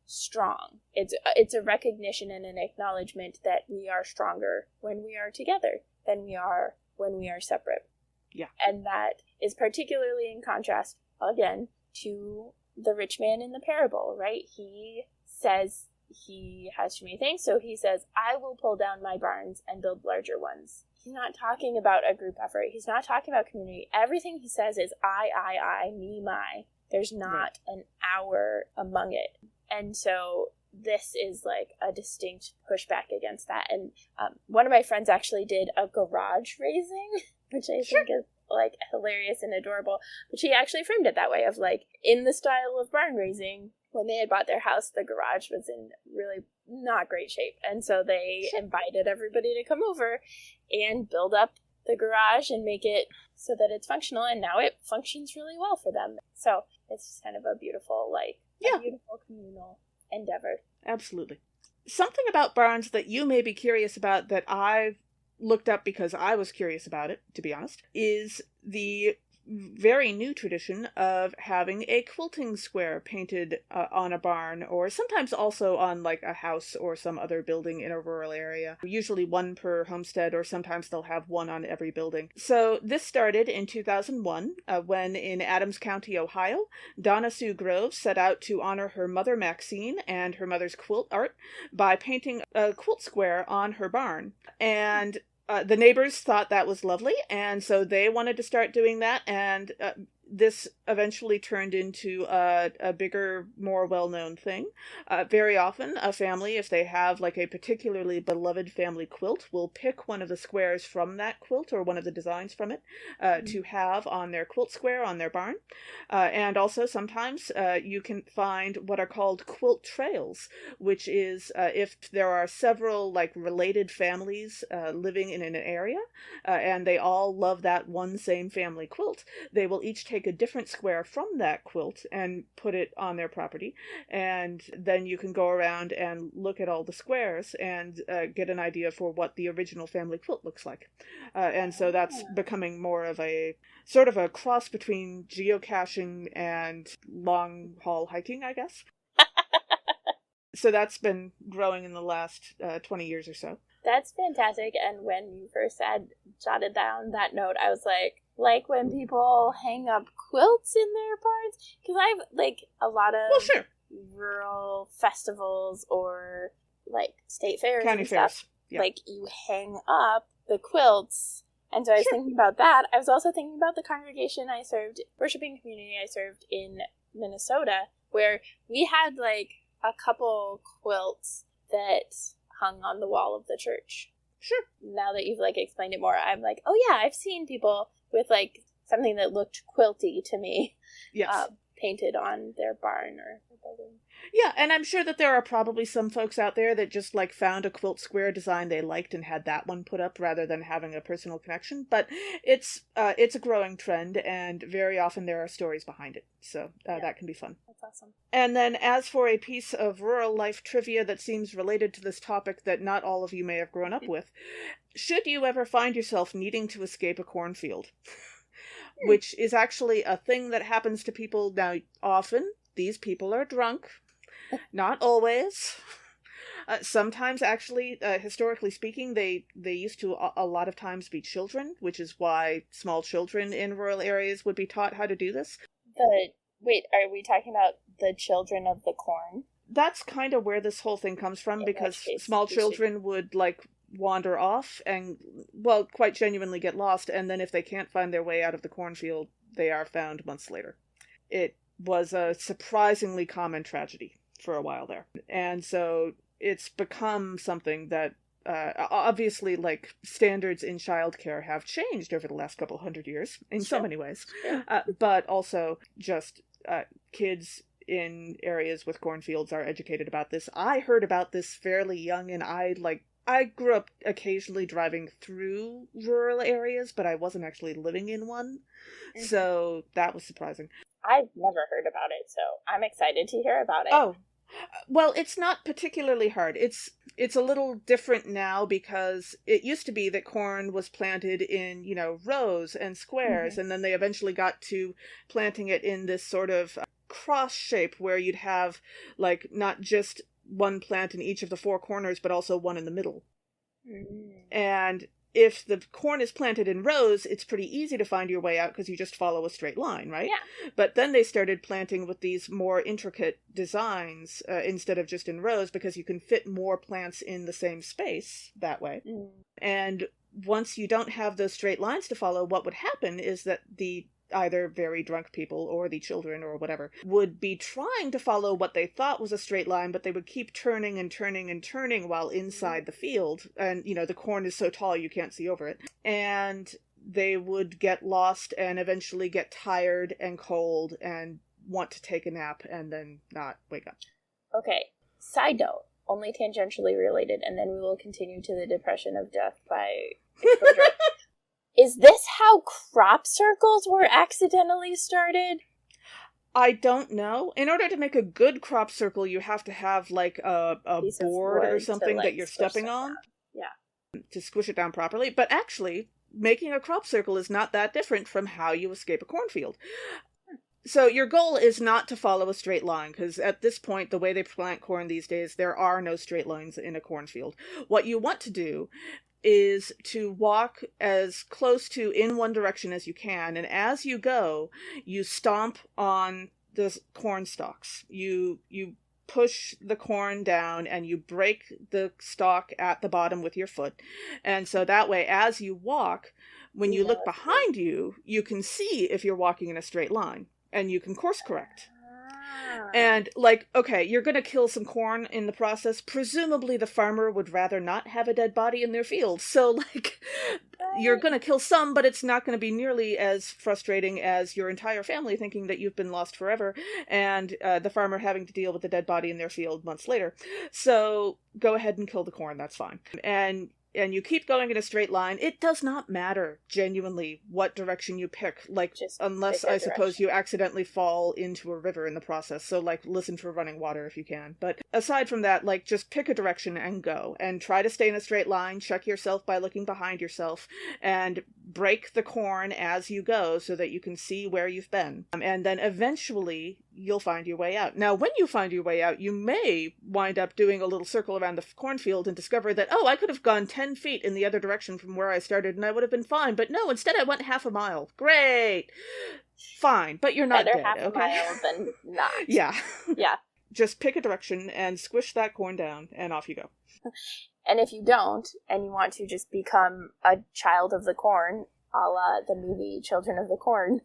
strong. It's a recognition and an acknowledgement that we are stronger when we are together than we are when we are separate. Yeah. And that is particularly in contrast, again, to the rich man in the parable, right? He says he has too many things, so he says, I will pull down my barns and build larger ones. He's not talking about a group effort. He's not talking about community. Everything he says is I, me, my. There's not an our among it. And so this is a distinct pushback against that. And one of my friends actually did a garage raising, which I think is hilarious and adorable. But she actually framed it that way of in the style of barn raising. When they had bought their house, the garage was in really not great shape. And so they invited everybody to come over and build up the garage and make it so that it's functional. And now it functions really well for them. So it's just kind of a beautiful, a beautiful communal endeavor. Absolutely. Something about barns that you may be curious about that I've looked up because I was curious about it, to be honest, is the very new tradition of having a quilting square painted on a barn, or sometimes also on a house or some other building in a rural area. Usually one per homestead, or sometimes they'll have one on every building. So this started in 2001 when in Adams County, Ohio, Donna Sue Groves set out to honor her mother Maxine and her mother's quilt art by painting a quilt square on her barn. And the neighbors thought that was lovely, and so they wanted to start doing that, and this eventually turned into a bigger, more well-known thing. Very often, a family, if they have a particularly beloved family quilt, will pick one of the squares from that quilt, or one of the designs from it, to have on their quilt square on their barn. And also, sometimes you can find what are called quilt trails, which is if there are several related families living in an area, and they all love that one same family quilt, they will each take a different square from that quilt and put it on their property, and then you can go around and look at all the squares and get an idea for what the original family quilt looks like. And so that's becoming more of a sort of a cross between geocaching and long haul hiking, I guess. So that's been growing in the last 20 years or so. That's fantastic. And when you first jotted down that note, I was like when people hang up quilts in their barns? Because I've, a lot of rural festivals or, state fairs County and fairs. stuff. Yeah. You hang up the quilts. And so I was thinking about that. I was also thinking about the congregation I served, worshiping community I served in Minnesota, where we had, a couple quilts that hung on the wall of the church. Sure. Now that you've, explained it more, I'm oh yeah, I've seen people with, something that looked quilty to me. Yes. Painted on their barn or building. Yeah, and I'm sure that there are probably some folks out there that just found a quilt square design they liked and had that one put up rather than having a personal connection. But it's a growing trend, and very often there are stories behind it. So that can be fun. That's awesome. And then as for a piece of rural life trivia that seems related to this topic that not all of you may have grown up with, should you ever find yourself needing to escape a cornfield, which is actually a thing that happens to people now, often these people are drunk. Not always. Sometimes, actually, historically speaking, they used to a lot of times be children, which is why small children in rural areas would be taught how to do this. Wait, are we talking about the children of the corn? That's kind of where this whole thing comes from, because small children would, wander off and, well, quite genuinely get lost, and then if they can't find their way out of the cornfield, they are found months later. It was a surprisingly common tragedy for a while there. And so it's become something that obviously standards in childcare have changed over the last couple hundred years in so many ways. But also just kids in areas with cornfields are educated about this. I heard about this fairly young, and I grew up occasionally driving through rural areas, but I wasn't actually living in one. Mm-hmm. So that was surprising. I've never heard about it, so I'm excited to hear about it. Oh, well, it's not particularly hard. It's a little different now, because it used to be that corn was planted in, rows and squares, and then they eventually got to planting it in this sort of cross shape where you'd have, not just one plant in each of the four corners, but also one in the middle. And if the corn is planted in rows, it's pretty easy to find your way out because you just follow a straight line, right? Yeah. But then they started planting with these more intricate designs instead of just in rows, because you can fit more plants in the same space that way. And once you don't have those straight lines to follow, what would happen is that the either very drunk people or the children or whatever would be trying to follow what they thought was a straight line, but they would keep turning and turning and turning while inside the field. And, the corn is so tall you can't see over it. And they would get lost and eventually get tired and cold and want to take a nap and then not wake up. Okay. Side note, only tangentially related, and then we will continue to the depression of death by exposure. Is this how crop circles were accidentally started? I don't know. In order to make a good crop circle, you have to have a board or something that you're stepping on. Yeah. To squish it down properly. But actually, making a crop circle is not that different from how you escape a cornfield. So your goal is not to follow a straight line, because at this point, the way they plant corn these days, there are no straight lines in a cornfield. What you want to do is to walk as close to in one direction as you can, and as you go, you stomp on the corn stalks. You push the corn down and you break the stalk at the bottom with your foot. And so that way, as you walk, when you look behind you, you can see if you're walking in a straight line, and you can course correct. And, okay, you're going to kill some corn in the process. Presumably the farmer would rather not have a dead body in their field. So, you're going to kill some, but it's not going to be nearly as frustrating as your entire family thinking that you've been lost forever, and the farmer having to deal with the dead body in their field months later. So, go ahead and kill the corn, that's fine. And and you keep going in a straight line, it does not matter, genuinely, what direction you pick. Like, Just unless pick a I suppose direction. you accidentally fall into a river in the process. So, like, listen for running water if you can. But aside from that, like, just pick a direction and go. And try to stay in a straight line. Check yourself by looking behind yourself. And break the corn as you go so that you can see where you've been. And then eventually you'll find your way out. Now, when you find your way out, you may wind up doing a little circle around the cornfield and discover that, oh, I could have gone 10 feet in the other direction from where I started and I would have been fine. But no, instead I went half a mile. Great. Fine. But you're not Better dead, half a okay? mile than not. Yeah. Yeah. Just pick a direction and squish that corn down and off you go. And if you don't, and you want to just become a child of the corn, a la the movie Children of the Corn,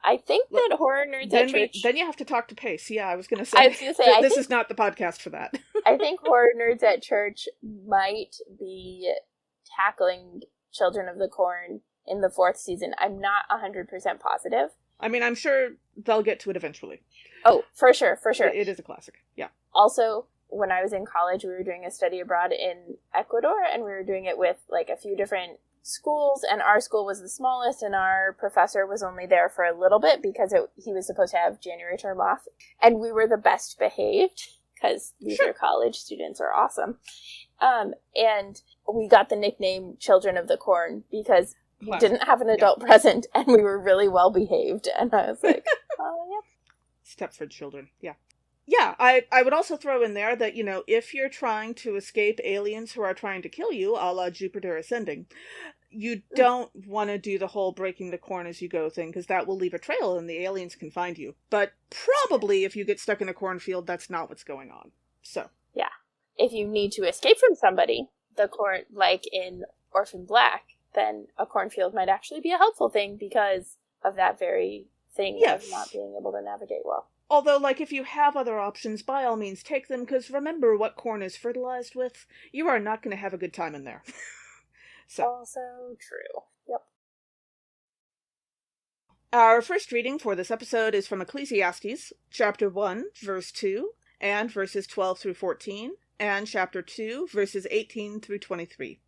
I think that horror nerds at church... Then you have to talk to Pace. Yeah, I was going to say. I was going to say, this is not the podcast for that. I think horror nerds at church might be tackling Children of the Corn in the 4th season. I'm not 100% positive. I mean, I'm sure they'll get to it eventually. Oh, for sure, for sure. It is a classic, yeah. Also, when I was in college, we were doing a study abroad in Ecuador, and we were doing it with, like, a few different schools, and our school was the smallest, and our professor was only there for a little bit because he was supposed to have January term off, and we were the best behaved, because these are college students are awesome, and we got the nickname Children of the Corn because we didn't have an adult present, and we were really well behaved, and I was like, oh, yep. Stepford children, yeah. Yeah, I would also throw in there that, you know, if you're trying to escape aliens who are trying to kill you, a la Jupiter Ascending, you don't want to do the whole breaking the corn as you go thing, because that will leave a trail and the aliens can find you. But probably if you get stuck in a cornfield, that's not what's going on. So. Yeah. If you need to escape from somebody, the corn, like in Orphan Black, then a cornfield might actually be a helpful thing because of that very thing of not being able to navigate well. Although, like, if you have other options, by all means take them, because remember what corn is fertilized with? You are not going to have a good time in there. So. Also true. Yep. Our first reading for this episode is from Ecclesiastes, chapter 1, verse 2, and verses 12 through 14, and chapter 2, verses 18 through 23.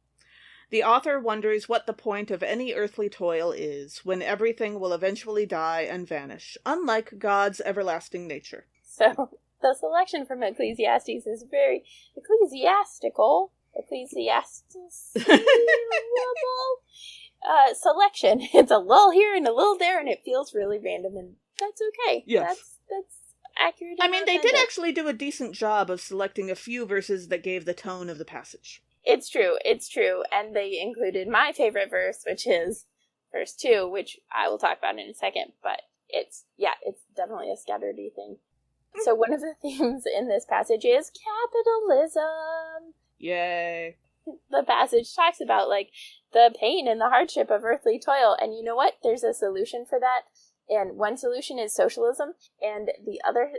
The author wonders what the point of any earthly toil is, when everything will eventually die and vanish, unlike God's everlasting nature. So, the selection from Ecclesiastes is very ecclesiastical, selection. It's a lull here and a lull there, and it feels really random, and that's okay. Yes. That's accurate. I mean, they did actually do a decent job of selecting a few verses that gave the tone of the passage. It's true, and they included my favorite verse, which is verse 2, which I will talk about in a second, but it's definitely a scatteredy thing. So one of the themes in this passage is capitalism. Yay. The passage talks about, like, the pain and the hardship of earthly toil, and you know what? There's a solution for that, and one solution is socialism, and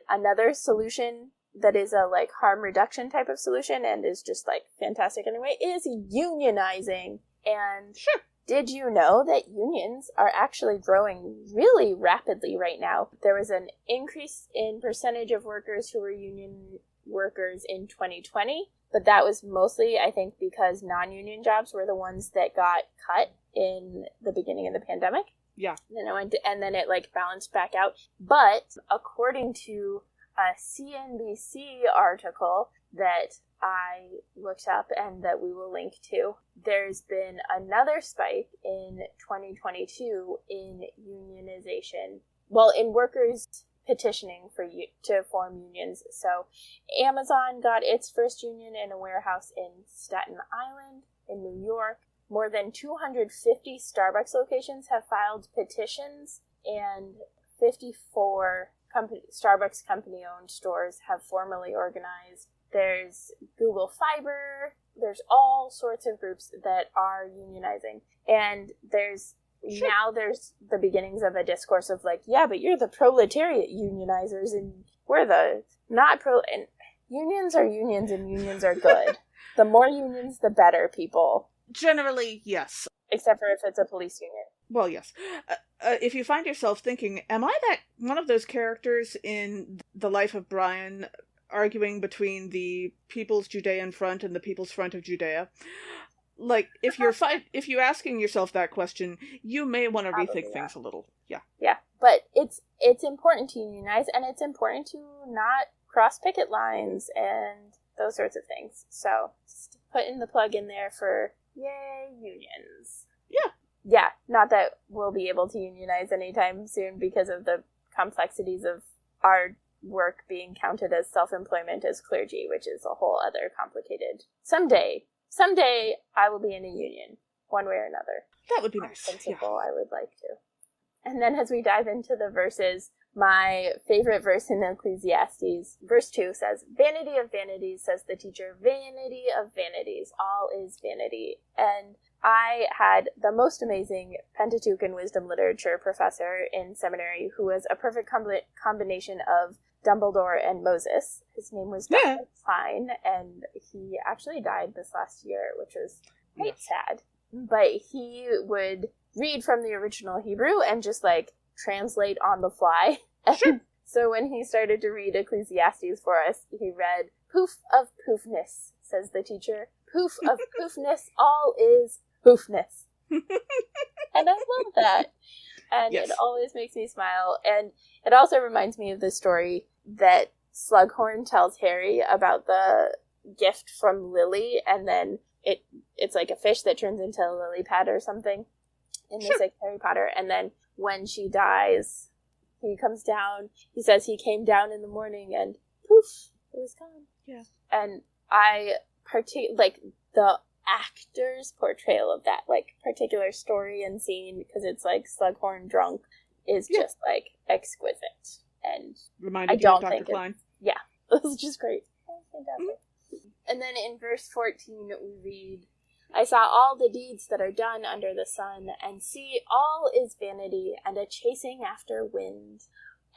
another solution that is a, like, harm reduction type of solution and is just, like, fantastic anyway, is unionizing. And did you know that unions are actually growing really rapidly right now? There was an increase in percentage of workers who were union workers in 2020, but that was mostly, I think, because non-union jobs were the ones that got cut in the beginning of the pandemic. Yeah. And then it, like, balanced back out. But according to a CNBC article that I looked up and that we will link to, there's been another spike in 2022 in unionization. Well, in workers petitioning to form unions. So Amazon got its first union in a warehouse in Staten Island in New York. More than 250 Starbucks locations have filed petitions, and 54 Starbucks company-owned stores have formally organized. There's Google Fiber. There's all sorts of groups that are unionizing. And there's the beginnings of a discourse of, like, yeah, but you're the proletariat unionizers, and we're the not pro... And unions are unions, and unions are good. The more unions, the better, people. Generally, yes. Except for if it's a police union. Well, yes. If you find yourself thinking, am I that one of those characters in The Life of Brian arguing between the People's Judean Front and the People's Front of Judea? like, if you're asking yourself that question, you may want to rethink things a little. Yeah. Yeah, but it's important to unionize, and it's important to not cross picket lines and those sorts of things. So, just putting the plug in there for, yay, unions. Yeah. Yeah, not that we'll be able to unionize anytime soon because of the complexities of our work being counted as self-employment as clergy, which is a whole other complicated... Someday I will be in a union, one way or another. That would be nice. Principle, yeah. I would like to. And then as we dive into the verses, my favorite verse in Ecclesiastes, verse 2 says, "Vanity of vanities, says the teacher, vanity of vanities, all is vanity." And I had the most amazing Pentateuch and wisdom literature professor in seminary who was a perfect combination of Dumbledore and Moses. His name was Dr. Klein, and he actually died this last year, which was quite sad. But he would read from the original Hebrew and just, like, translate on the fly. Sure. So when he started to read Ecclesiastes for us, he read, "Poof of poofness, says the teacher. Poof of poofness, all is poofness." And I love that. And It always makes me smile. And it also reminds me of the story that Slughorn tells Harry about the gift from Lily, and then it's like a fish that turns into a lily pad or something in the sixth Harry Potter. And then when she dies, he comes down, he says he came down in the morning and poof, it was gone. Yeah. And I like the actor's portrayal of that, like, particular story and scene, because it's like Slughorn drunk, is just, like, exquisite. And reminded you of Dr. Klein? Yeah, it was just great. Fantastic. And then in verse 14 we read, "I saw all the deeds that are done under the sun, and see, all is vanity, and a chasing after wind."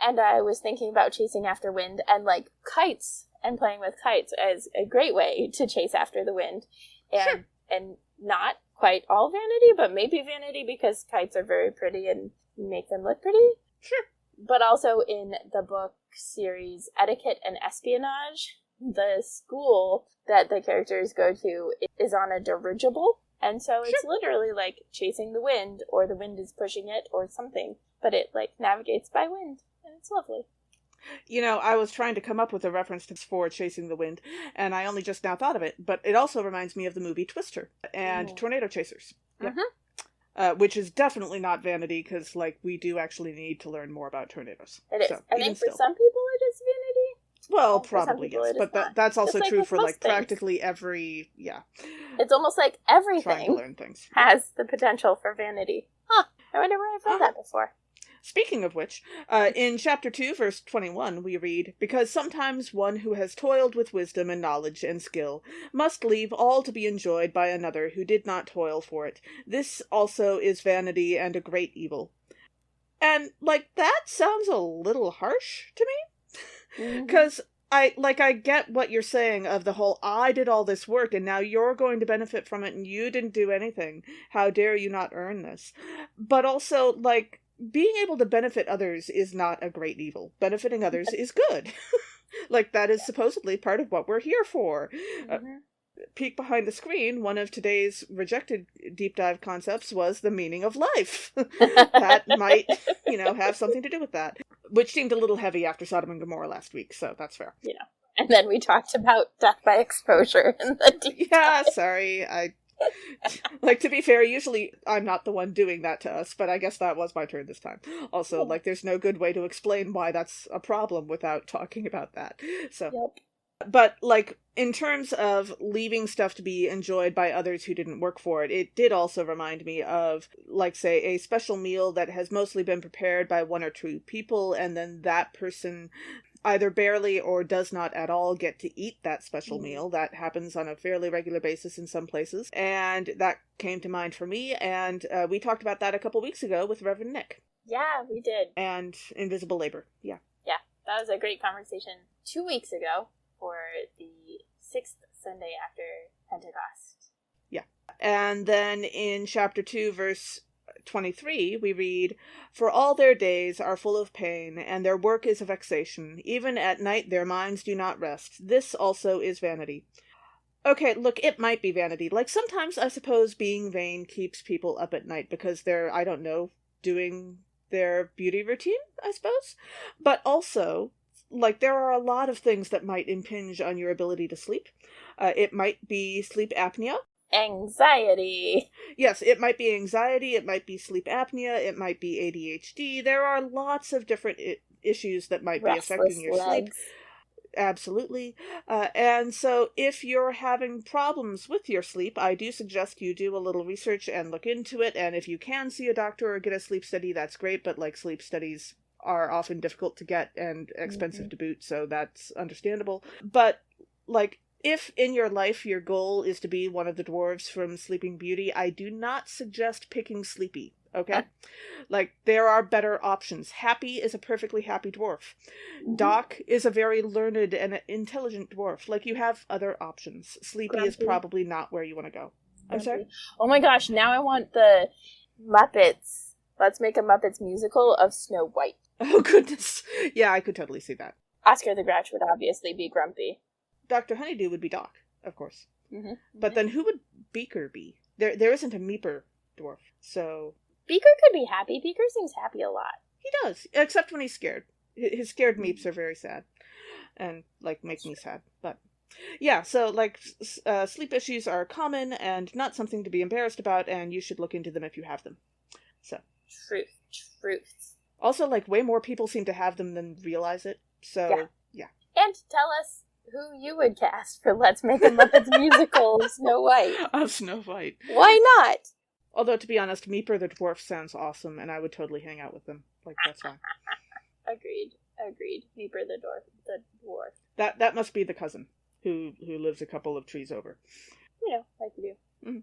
And I was thinking about chasing after wind, and, like, kites, and playing with kites as a great way to chase after the wind. And not quite all vanity, but maybe vanity because kites are very pretty and make them look pretty. Sure. But also in the book series Etiquette and Espionage, the school that the characters go to is on a dirigible. And so it's literally like chasing the wind, or the wind is pushing it, or something. But it, like, navigates by wind, and it's lovely. You know, I was trying to come up with a reference for Chasing the Wind, and I only just now thought of it, but it also reminds me of the movie Twister and Tornado Chasers. Yeah. Which is definitely not vanity, because, like, we do actually need to learn more about tornadoes. It is. So, I think for some people it is vanity. Well, probably, yes. But that's also like true for, like, things. practically every, It's almost like everything trying to learn things has the potential for vanity. Huh. I wonder where I've read that before. Speaking of which, in chapter 2, verse 21, we read, "Because sometimes one who has toiled with wisdom and knowledge and skill must leave all to be enjoyed by another who did not toil for it. This also is vanity and a great evil." And, like, that sounds a little harsh to me. Because I get what you're saying of the whole, I did all this work and now you're going to benefit from it and you didn't do anything. How dare you not earn this? But also, like, being able to benefit others is not a great evil. Benefiting others is good. Like, that is supposedly part of what we're here for. Peek behind the screen, one of today's rejected deep dive concepts was the meaning of life. That might, have something to do with that. Which seemed a little heavy after Sodom and Gomorrah last week, so that's fair. And then we talked about death by exposure in the deep dive. Sorry, like, to be fair, usually I'm not the one doing that to us, but I guess that was my turn this time. Also, like, there's no good way to explain why that's a problem without talking about that. So, But, like, in terms of leaving stuff to be enjoyed by others who didn't work for it, it did also remind me of, like, say, a special meal that has mostly been prepared by one or two people, and then that person either barely or does not at all get to eat that special meal. That happens on a fairly regular basis in some places, and that came to mind for me, and we talked about that a couple weeks ago with Reverend Nick. Yeah, we did. And invisible labor, Yeah, that was a great conversation 2 weeks ago for the 6th Sunday after Pentecost. Yeah. And then in chapter 2, verse 23, we read, "For all their days are full of pain, and their work is a vexation. Even at night their minds do not rest. This also is vanity." Okay, look, it might be vanity. Like, sometimes I suppose being vain keeps people up at night because they're, I don't know, doing their beauty routine, I suppose. But also, like, there are a lot of things that might impinge on your ability to sleep. It might be sleep apnea. Anxiety. Yes, it might be anxiety, it might be sleep apnea, it might be ADHD. There are lots of different issues that might be affecting your sleep. Absolutely. And so if you're having problems with your sleep, I do suggest you do a little research and look into it. And if you can see a doctor or get a sleep study, that's great. But like, sleep studies are often difficult to get and expensive to boot, so that's understandable. But like, if in your life your goal is to be one of the dwarves from Sleeping Beauty, I do not suggest picking Sleepy. Okay? Like, there are better options. Happy is a perfectly happy dwarf. Doc is a very learned and intelligent dwarf. Like, you have other options. Sleepy is probably not where you want to go. I'm sorry? Oh my gosh, now I want the Muppets. Let's make a Muppets musical of Snow White. Oh, goodness. Yeah, I could totally see that. Oscar the Grouch would obviously be grumpy. Dr. Honeydew would be Doc, of course. But then who would Beaker be? There isn't a Meeper dwarf, so... Beaker could be happy. Beaker seems happy a lot. He does, except when he's scared. His scared meeps are very sad. And, like, make me sad. But, yeah, so, like, sleep issues are common and not something to be embarrassed about, and you should look into them if you have them. So. Truth. Also, like, way more people seem to have them than realize it, so, yeah. And tell us who you would cast for Let's Make a Muppets Musical of Snow White. Of Snow White. Why not? Although, to be honest, Meeper the dwarf sounds awesome, and I would totally hang out with them. Like, that's fine. Agreed. Meeper the dwarf. That must be the cousin who lives a couple of trees over. You know, like you do.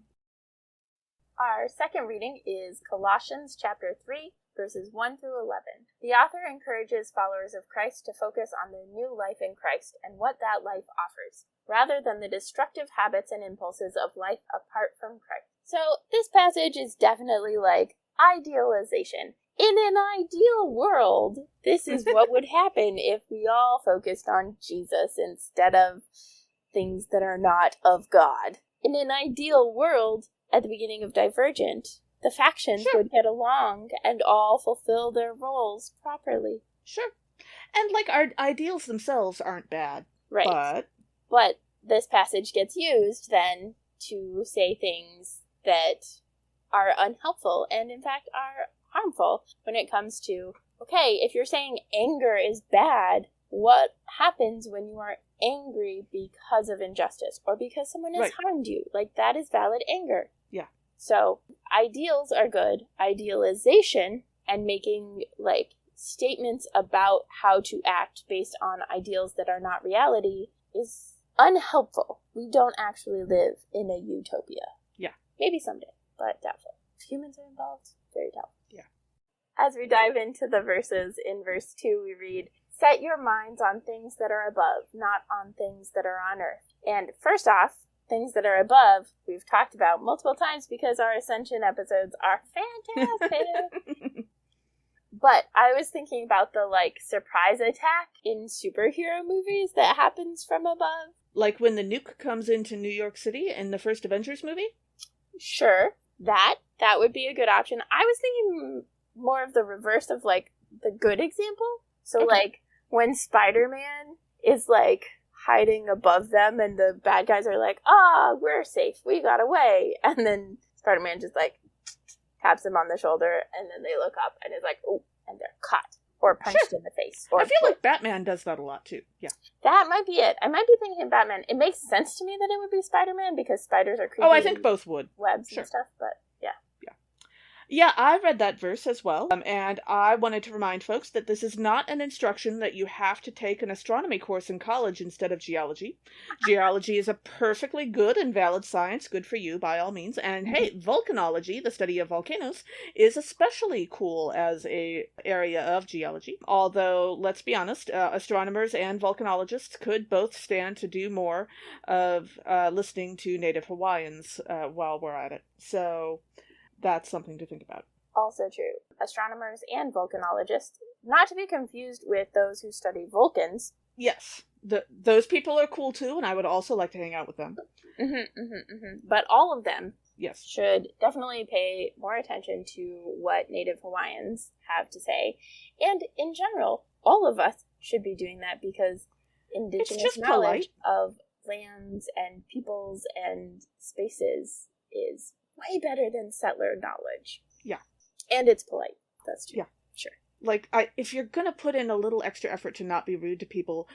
Our second reading is Colossians chapter 3, verses 1 through 11. The author encourages followers of Christ to focus on their new life in Christ and what that life offers, rather than the destructive habits and impulses of life apart from Christ. So this passage is definitely like idealization. In an ideal world, this is what would happen if we all focused on Jesus instead of things that are not of God. In an ideal world, at the beginning of Divergent, the factions would get along and all fulfill their roles properly. Sure. And, like, our ideals themselves aren't bad. Right. But this passage gets used, then, to say things that are unhelpful and, in fact, are harmful when it comes to, okay, if you're saying anger is bad, what happens when you are angry because of injustice or because someone has harmed you? Like, that is valid anger. Yeah. So, ideals are good. Idealization and making, like, statements about how to act based on ideals that are not reality is unhelpful. We don't actually live in a utopia. Yeah. Maybe someday, but doubtful. If humans are involved, very doubtful. Yeah. As we dive into the verses, in verse 2 we read, "Set your minds on things that are above, not on things that are on earth." And first off, things that are above, we've talked about multiple times because our Ascension episodes are fantastic. But I was thinking about the, like, surprise attack in superhero movies that happens from above. Like when the nuke comes into New York City in the first Avengers movie? Sure. That would be a good option. I was thinking more of the reverse of, like, the good example. So, like, when Spider-Man is, like, hiding above them and the bad guys are like, we're safe, we got away. And then Spider-Man just, like, taps him on the shoulder and then they look up and is like, oh, and they're caught. Or punched in the face. Or I feel like Batman does that a lot, too. Yeah. That might be it. I might be thinking Batman. It makes sense to me that it would be Spider-Man because spiders are creepy. Oh, I think both would. Webs and stuff, but yeah. Yeah, I read that verse as well, and I wanted to remind folks that this is not an instruction that you have to take an astronomy course in college instead of geology. Geology is a perfectly good and valid science, good for you by all means, and hey, volcanology, the study of volcanoes, is especially cool as a area of geology. Although, let's be honest, astronomers and volcanologists could both stand to do more of listening to Native Hawaiians while we're at it. So that's something to think about. Also true. Astronomers and volcanologists, not to be confused with those who study Vulcans. Yes. Those people are cool too, and I would also like to hang out with them. But all of them, yes, should definitely pay more attention to what Native Hawaiians have to say. And in general, all of us should be doing that, because indigenous knowledge of lands and peoples and spaces is way better than settler knowledge. Yeah. And it's polite. That's true. Yeah. Sure. Like, if you're going to put in a little extra effort to not be rude to people,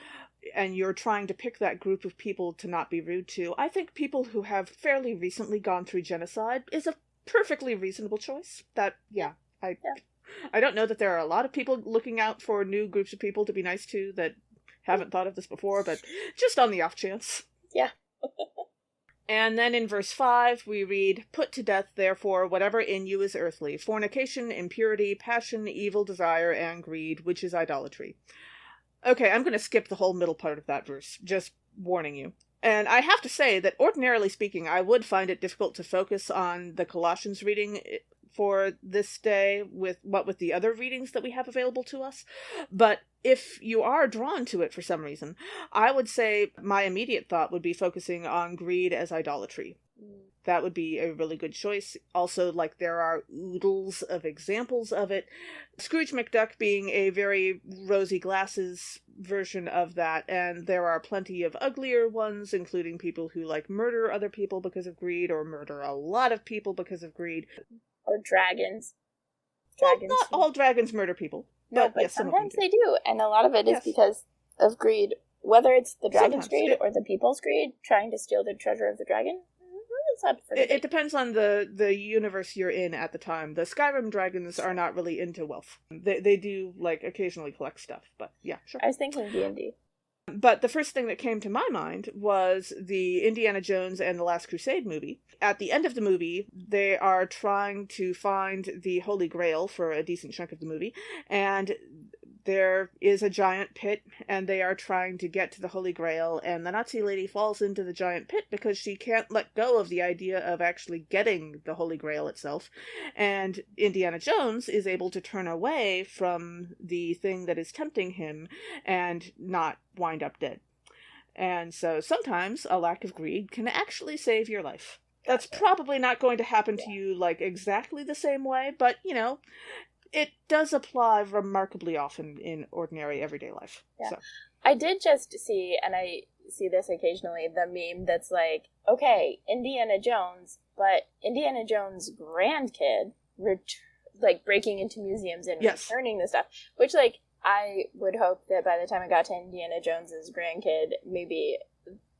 and you're trying to pick that group of people to not be rude to, I think people who have fairly recently gone through genocide is a perfectly reasonable choice. I don't know that there are a lot of people looking out for new groups of people to be nice to that haven't thought of this before, but just on the off chance. Yeah. And then in verse 5, we read, "Put to death, therefore, whatever in you is earthly, fornication, impurity, passion, evil desire, and greed, which is idolatry." Okay, I'm going to skip the whole middle part of that verse, just warning you. And I have to say that, ordinarily speaking, I would find it difficult to focus on the Colossians reading for this day with the other readings that we have available to us. But if you are drawn to it for some reason, I would say my immediate thought would be focusing on greed as idolatry. That would be a really good choice. Also, like, there are oodles of examples of it. Scrooge McDuck being a very rosy glasses version of that, and there are plenty of uglier ones, including people who, like, murder other people because of greed, or murder a lot of people because of greed. Or dragons. Well, not all dragons murder people. No, but yes, sometimes they do, and a lot of it is because of greed. Whether it's the dragon's greed or the people's greed, trying to steal the treasure of the dragon. It depends on the universe you're in at the time. The Skyrim dragons are not really into wealth. They do, like, occasionally collect stuff, but yeah, sure. I was thinking D&D. But the first thing that came to my mind was the Indiana Jones and the Last Crusade movie. At the end of the movie, they are trying to find the Holy Grail for a decent chunk of the movie, and there is a giant pit, and they are trying to get to the Holy Grail, and the Nazi lady falls into the giant pit because she can't let go of the idea of actually getting the Holy Grail itself, and Indiana Jones is able to turn away from the thing that is tempting him and not wind up dead. And so sometimes a lack of greed can actually save your life. That's probably not going to happen to you, like, exactly the same way, but, you know, it does apply remarkably often in ordinary everyday life. Yeah. So. I did just see, and I see this occasionally, the meme that's like, okay, Indiana Jones, but Indiana Jones' grandkid, breaking into museums and returning the stuff, which, like, I would hope that by the time I got to Indiana Jones's grandkid, maybe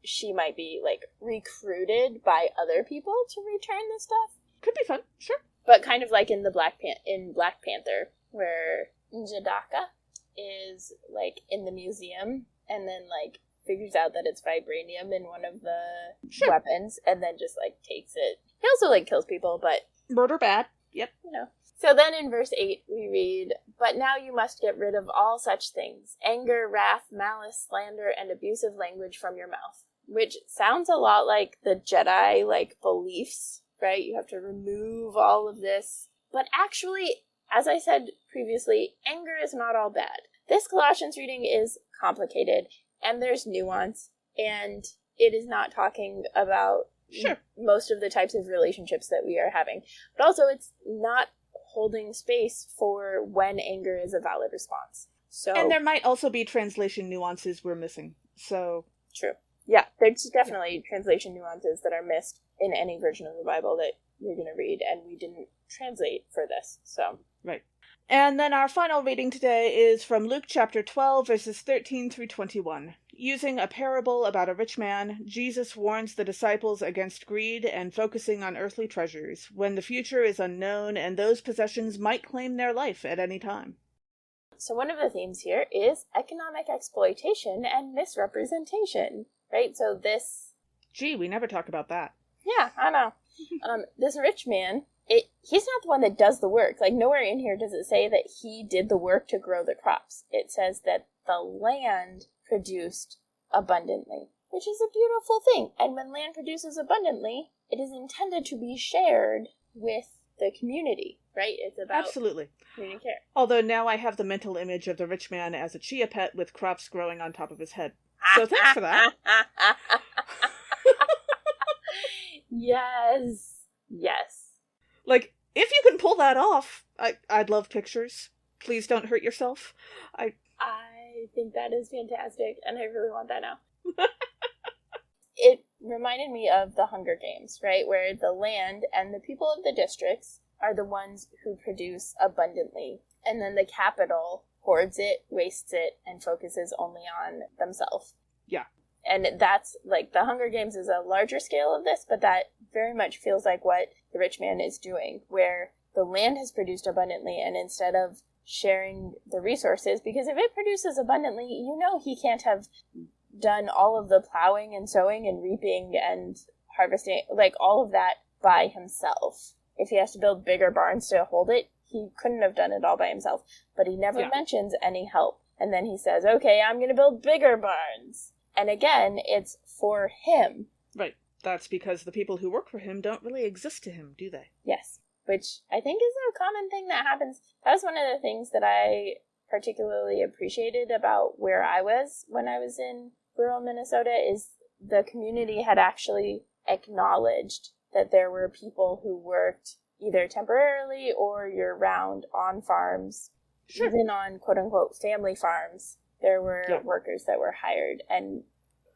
she might be, like, recruited by other people to return the stuff. Could be fun, sure. But kind of like in Black Panther, where Njadaka is, like, in the museum, and then, like, figures out that it's vibranium in one of the weapons, and then just, like, takes it. He also, like, kills people, but... Murder bad, yep. You know. So then in verse 8 we read, "But now you must get rid of all such things, anger, wrath, malice, slander, and abusive language from your mouth." Which sounds a lot like the Jedi, like, beliefs, right? You have to remove all of this. But actually, as I said previously, anger is not all bad. This Colossians reading is complicated, and there's nuance, and it is not talking about most of the types of relationships that we are having. But also, it's not holding space for when anger is a valid response. So, and there might also be translation nuances we're missing. So true. Yeah, there's definitely translation nuances that are missed in any version of the Bible that you're going to read, and we didn't translate for this, so. Right. And then our final reading today is from Luke chapter 12, verses 13 through 21. Using a parable about a rich man, Jesus warns the disciples against greed and focusing on earthly treasures, when the future is unknown and those possessions might claim their life at any time. So one of the themes here is economic exploitation and misrepresentation, right? So this... Gee, we never talk about that. Yeah, I know. This rich man, he's not the one that does the work. Like, nowhere in here does it say that he did the work to grow the crops. It says that the land produced abundantly, which is a beautiful thing. And when land produces abundantly, it is intended to be shared with the community, right? It's about absolutely community care. Although now I have the mental image of the rich man as a chia pet with crops growing on top of his head. So thanks for that. Yes. Yes. Like, if you can pull that off, I'd love pictures. Please don't hurt yourself. I think that is fantastic, and I really want that now. It reminded me of the Hunger Games, right? Where the land and the people of the districts are the ones who produce abundantly, and then the capital hoards it, wastes it, and focuses only on themselves. Yeah. And that's, like, the Hunger Games is a larger scale of this, but that very much feels like what the rich man is doing, where the land has produced abundantly, and instead of sharing the resources, because if it produces abundantly, you know he can't have done all of the plowing and sowing and reaping and harvesting, like, all of that by himself. If he has to build bigger barns to hold it, he couldn't have done it all by himself. But he never mentions any help. And then he says, okay, I'm going to build bigger barns. And again, it's for him. Right. That's because the people who work for him don't really exist to him, do they? Yes. Which I think is a common thing that happens. That was one of the things that I particularly appreciated about where I was when I was in rural Minnesota, is the community had actually acknowledged that there were people who worked either temporarily or year-round on farms, even on quote-unquote family farms. There were workers that were hired, and,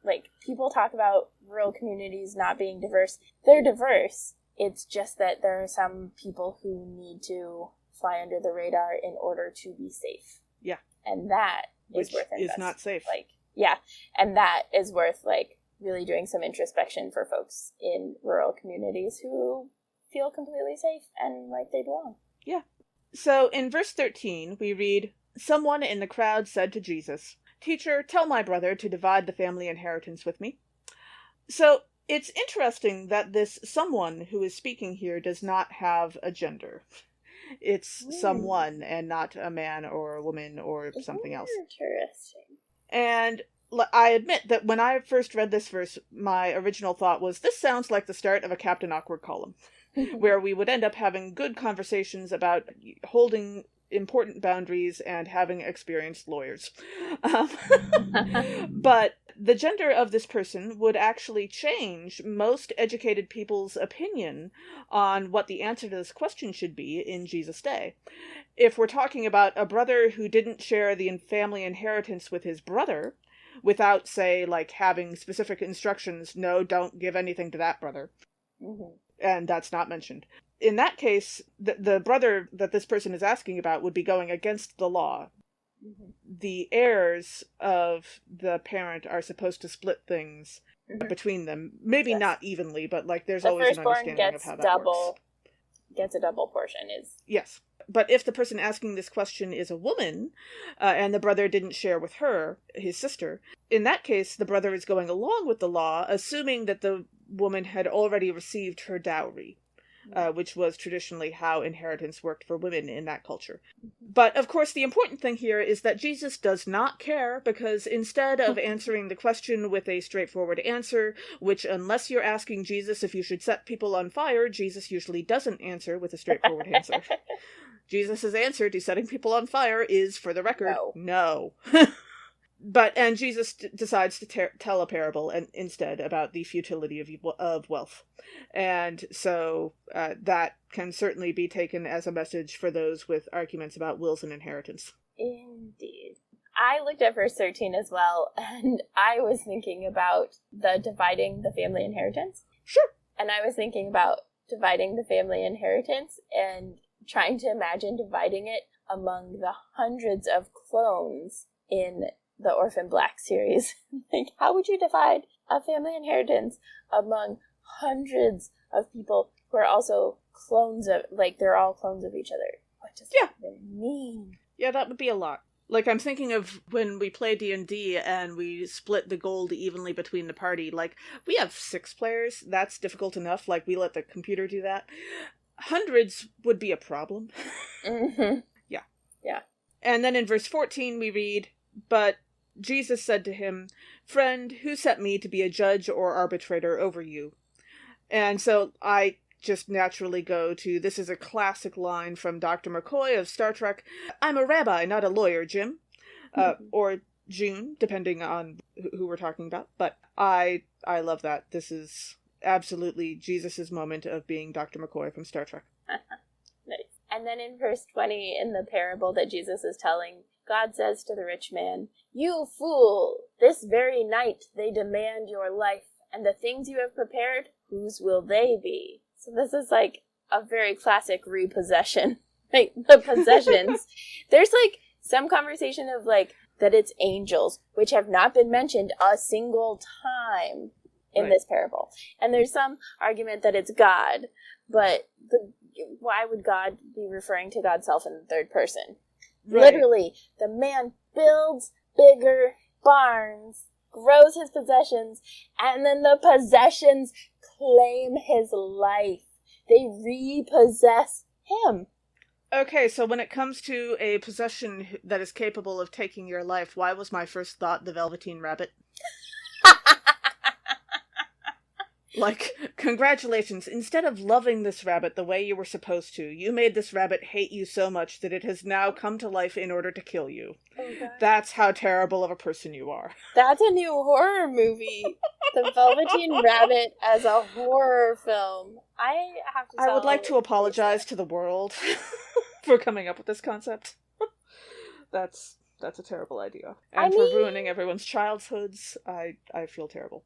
like, people talk about rural communities not being diverse. They're diverse. It's just that there are some people who need to fly under the radar in order to be safe. Yeah. And that is worth investment. Is not safe. Like, yeah. And that is worth, like, really doing some introspection for folks in rural communities who feel completely safe and like they belong. Yeah. So in verse 13, we read, "Someone in the crowd said to Jesus, 'Teacher, tell my brother to divide the family inheritance with me.'" So it's interesting that this someone who is speaking here does not have a gender. It's someone and not a man or a woman or something else. Interesting. And I admit that when I first read this verse, my original thought was, this sounds like the start of a Captain Awkward column, where we would end up having good conversations about holding important boundaries and having experienced lawyers. But the gender of this person would actually change most educated people's opinion on what the answer to this question should be in Jesus' day. If we're talking about a brother who didn't share the family inheritance with his brother, without, say, like, having specific instructions, no, don't give anything to that brother, and that's not mentioned. In that case, the brother that this person is asking about would be going against the law. The heirs of the parent are supposed to split things between them. Maybe not evenly, but, like, there's always an understanding of how that works. Gets a double portion. Yes. But if the person asking this question is a woman, and the brother didn't share with her, his sister, in that case, the brother is going along with the law, assuming that the woman had already received her dowry, which was traditionally how inheritance worked for women in that culture. But, of course, the important thing here is that Jesus does not care, because instead of answering the question with a straightforward answer, which, unless you're asking Jesus if you should set people on fire, Jesus usually doesn't answer with a straightforward answer. Jesus' answer to setting people on fire is, for the record, no. And Jesus decides to tell a parable instead about the futility of wealth. And so that can certainly be taken as a message for those with arguments about wills and inheritance. Indeed. I looked at verse 13 as well, and I was thinking about the dividing the family inheritance. Sure. And I was thinking about dividing the family inheritance and trying to imagine dividing it among the hundreds of clones in the Orphan Black series. Like, how would you divide a family inheritance among hundreds of people who are also clones of, like, they're all clones of each other? What does that even mean? Yeah, that would be a lot. Like, I'm thinking of when we play D&D and we split the gold evenly between the party. Like, we have 6 players. That's difficult enough. Like, we let the computer do that. Hundreds would be a problem. Yeah. Yeah. And then in verse 14 we read, "But Jesus said to him, 'Friend, who set me to be a judge or arbitrator over you?'" And so I just naturally go to, this is a classic line from Dr. McCoy of Star Trek, "I'm a rabbi, not a lawyer, Jim." Or June, depending on who we're talking about. But I love that. This is absolutely Jesus's moment of being Dr. McCoy from Star Trek. Nice. And then in verse 20, in the parable that Jesus is telling, God says to the rich man, "You fool! This very night they demand your life, and the things you have prepared, whose will they be?" So this is like a very classic repossession. Like, the possessions. There's like some conversation of like that it's angels, which have not been mentioned a single time in this parable. And there's some argument that it's God, but why would God be referring to God's self in the third person? Right. Literally, the man builds bigger barns, grows his possessions, and then the possessions claim his life. They repossess him. Okay, so when it comes to a possession that is capable of taking your life, why was my first thought the Velveteen Rabbit? Like, congratulations. Instead of loving this rabbit the way you were supposed to, you made this rabbit hate you so much that it has now come to life in order to kill you. Oh, God. That's how terrible of a person you are. That's a new horror movie. The Velveteen Rabbit as a horror film. I would like to apologize to the world for coming up with this concept. That's a terrible idea. And for ruining everyone's childhoods, I feel terrible.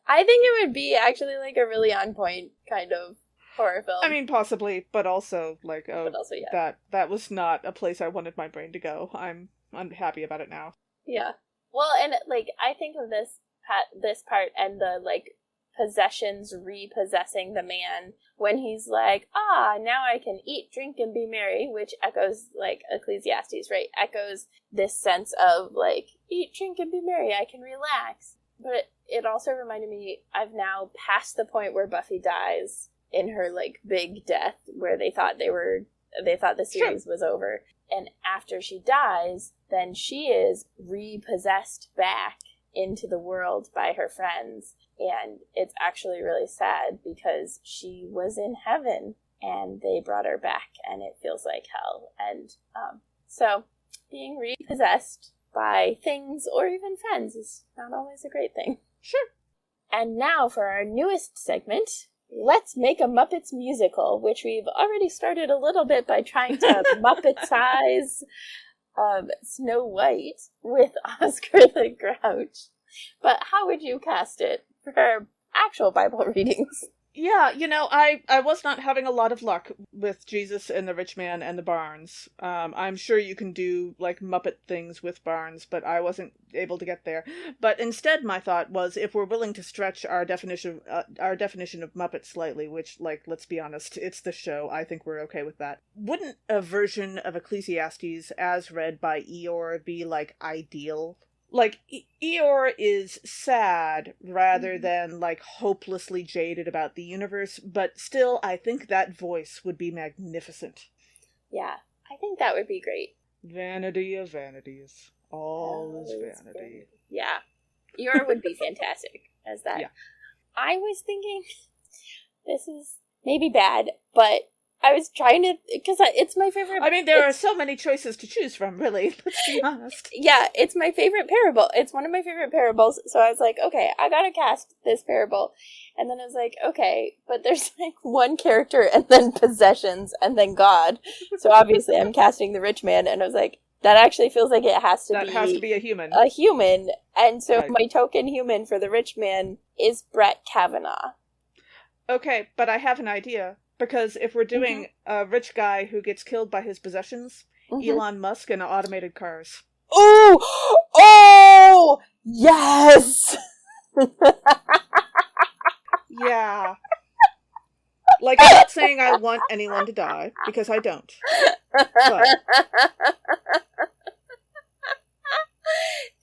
I think it would be actually like a really on point kind of horror film. I mean, possibly, but also like, yeah. that was not a place I wanted my brain to go. I'm happy about it now. Yeah. Well, and like I think of this part and the like possessions repossessing the man when he's like, now I can eat, drink, and be merry, which echoes like Ecclesiastes, right? Echoes this sense of like, eat, drink, and be merry. I can relax. But it also reminded me, I've now passed the point where Buffy dies in her like big death, where they thought the series was over. And after she dies, then she is repossessed back into the world by her friends. And it's actually really sad because she was in heaven and they brought her back and it feels like hell. And so being repossessed by things or even friends is not always a great thing. Sure. And now for our newest segment, Let's Make a Muppets Musical, which we've already started a little bit by trying to Muppetize Snow White with Oscar the Grouch. But how would you cast it for actual Bible readings? Yeah, I was not having a lot of luck with Jesus and the Rich Man and the Barns. I'm sure you can do, like, Muppet things with barns, but I wasn't able to get there. But instead, my thought was, if we're willing to stretch our definition of Muppet slightly, which, like, let's be honest, it's the show, I think we're okay with that. Wouldn't a version of Ecclesiastes as read by Eeyore be, like, ideal? Like, Eeyore is sad rather than, like, hopelessly jaded about the universe, but still, I think that voice would be magnificent. Yeah, I think that would be great. Vanity of vanities. All is vanity. Yeah. Eeyore would be fantastic as that. Yeah. I was thinking, this is maybe bad, but I was trying to, because it's my favorite. I mean, there are so many choices to choose from, really. Let's be honest. Yeah, it's my favorite parable. It's one of my favorite parables. So I was like, okay, I gotta cast this parable. And then I was like, okay, but there's like one character and then possessions and then God. So obviously I'm casting the rich man. And I was like, that actually feels like it has to be a human. A human. And so my token human for the rich man is Brett Kavanaugh. Okay, but I have an idea. Because if we're doing a rich guy who gets killed by his possessions, Elon Musk and automated cars. Oh, yes! Yeah. Like, I'm not saying I want anyone to die, because I don't. But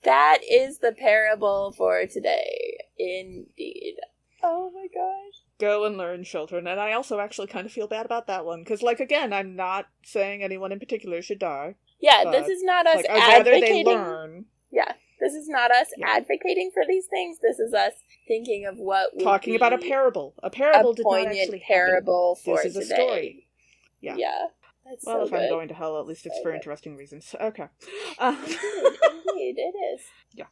that is the parable for today, indeed. Oh my gosh. Go and learn, children. And I also actually kind of feel bad about that one. Because, like, again, I'm not saying anyone in particular should die. Yeah, this is not us advocating. I'd rather they learn. Yeah, this is not us advocating for these things. This is us thinking of what would talking about a parable. A parable did not actually parable happen. For this is today. A story. Yeah. Yeah. That's well, so if good. I'm going to hell, at least it's So for good. interesting reasons. Okay. Indeed, it is. Yeah.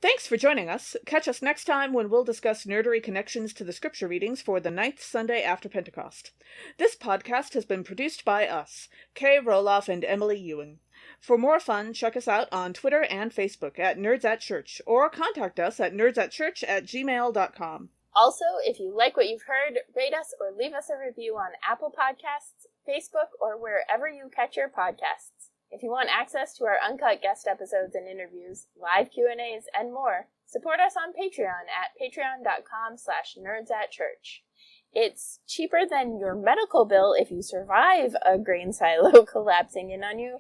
Thanks for joining us. Catch us next time when we'll discuss nerdery connections to the scripture readings for the 9th Sunday after Pentecost. This podcast has been produced by us, Kay Rohloff and Emily Ewing. For more fun, check us out on Twitter and Facebook at Nerds at Church, or contact us at nerdsatchurch@gmail.com. Also, if you like what you've heard, rate us or leave us a review on Apple Podcasts, Facebook, or wherever you catch your podcasts. If you want access to our uncut guest episodes and interviews, live Q&As, and more, support us on Patreon at patreon.com/nerdsatchurch. It's cheaper than your medical bill if you survive a grain silo collapsing in on you,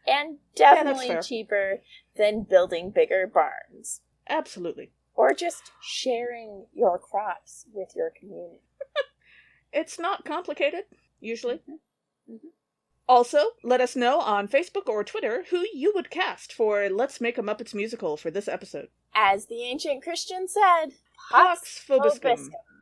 and definitely cheaper than building bigger barns. Absolutely. Or just sharing your crops with your community. It's not complicated, usually. Mm-hmm. Mm-hmm. Also, let us know on Facebook or Twitter who you would cast for Let's Make a Muppets Musical for this episode. As the ancient Christian said, Pax Vobiscum.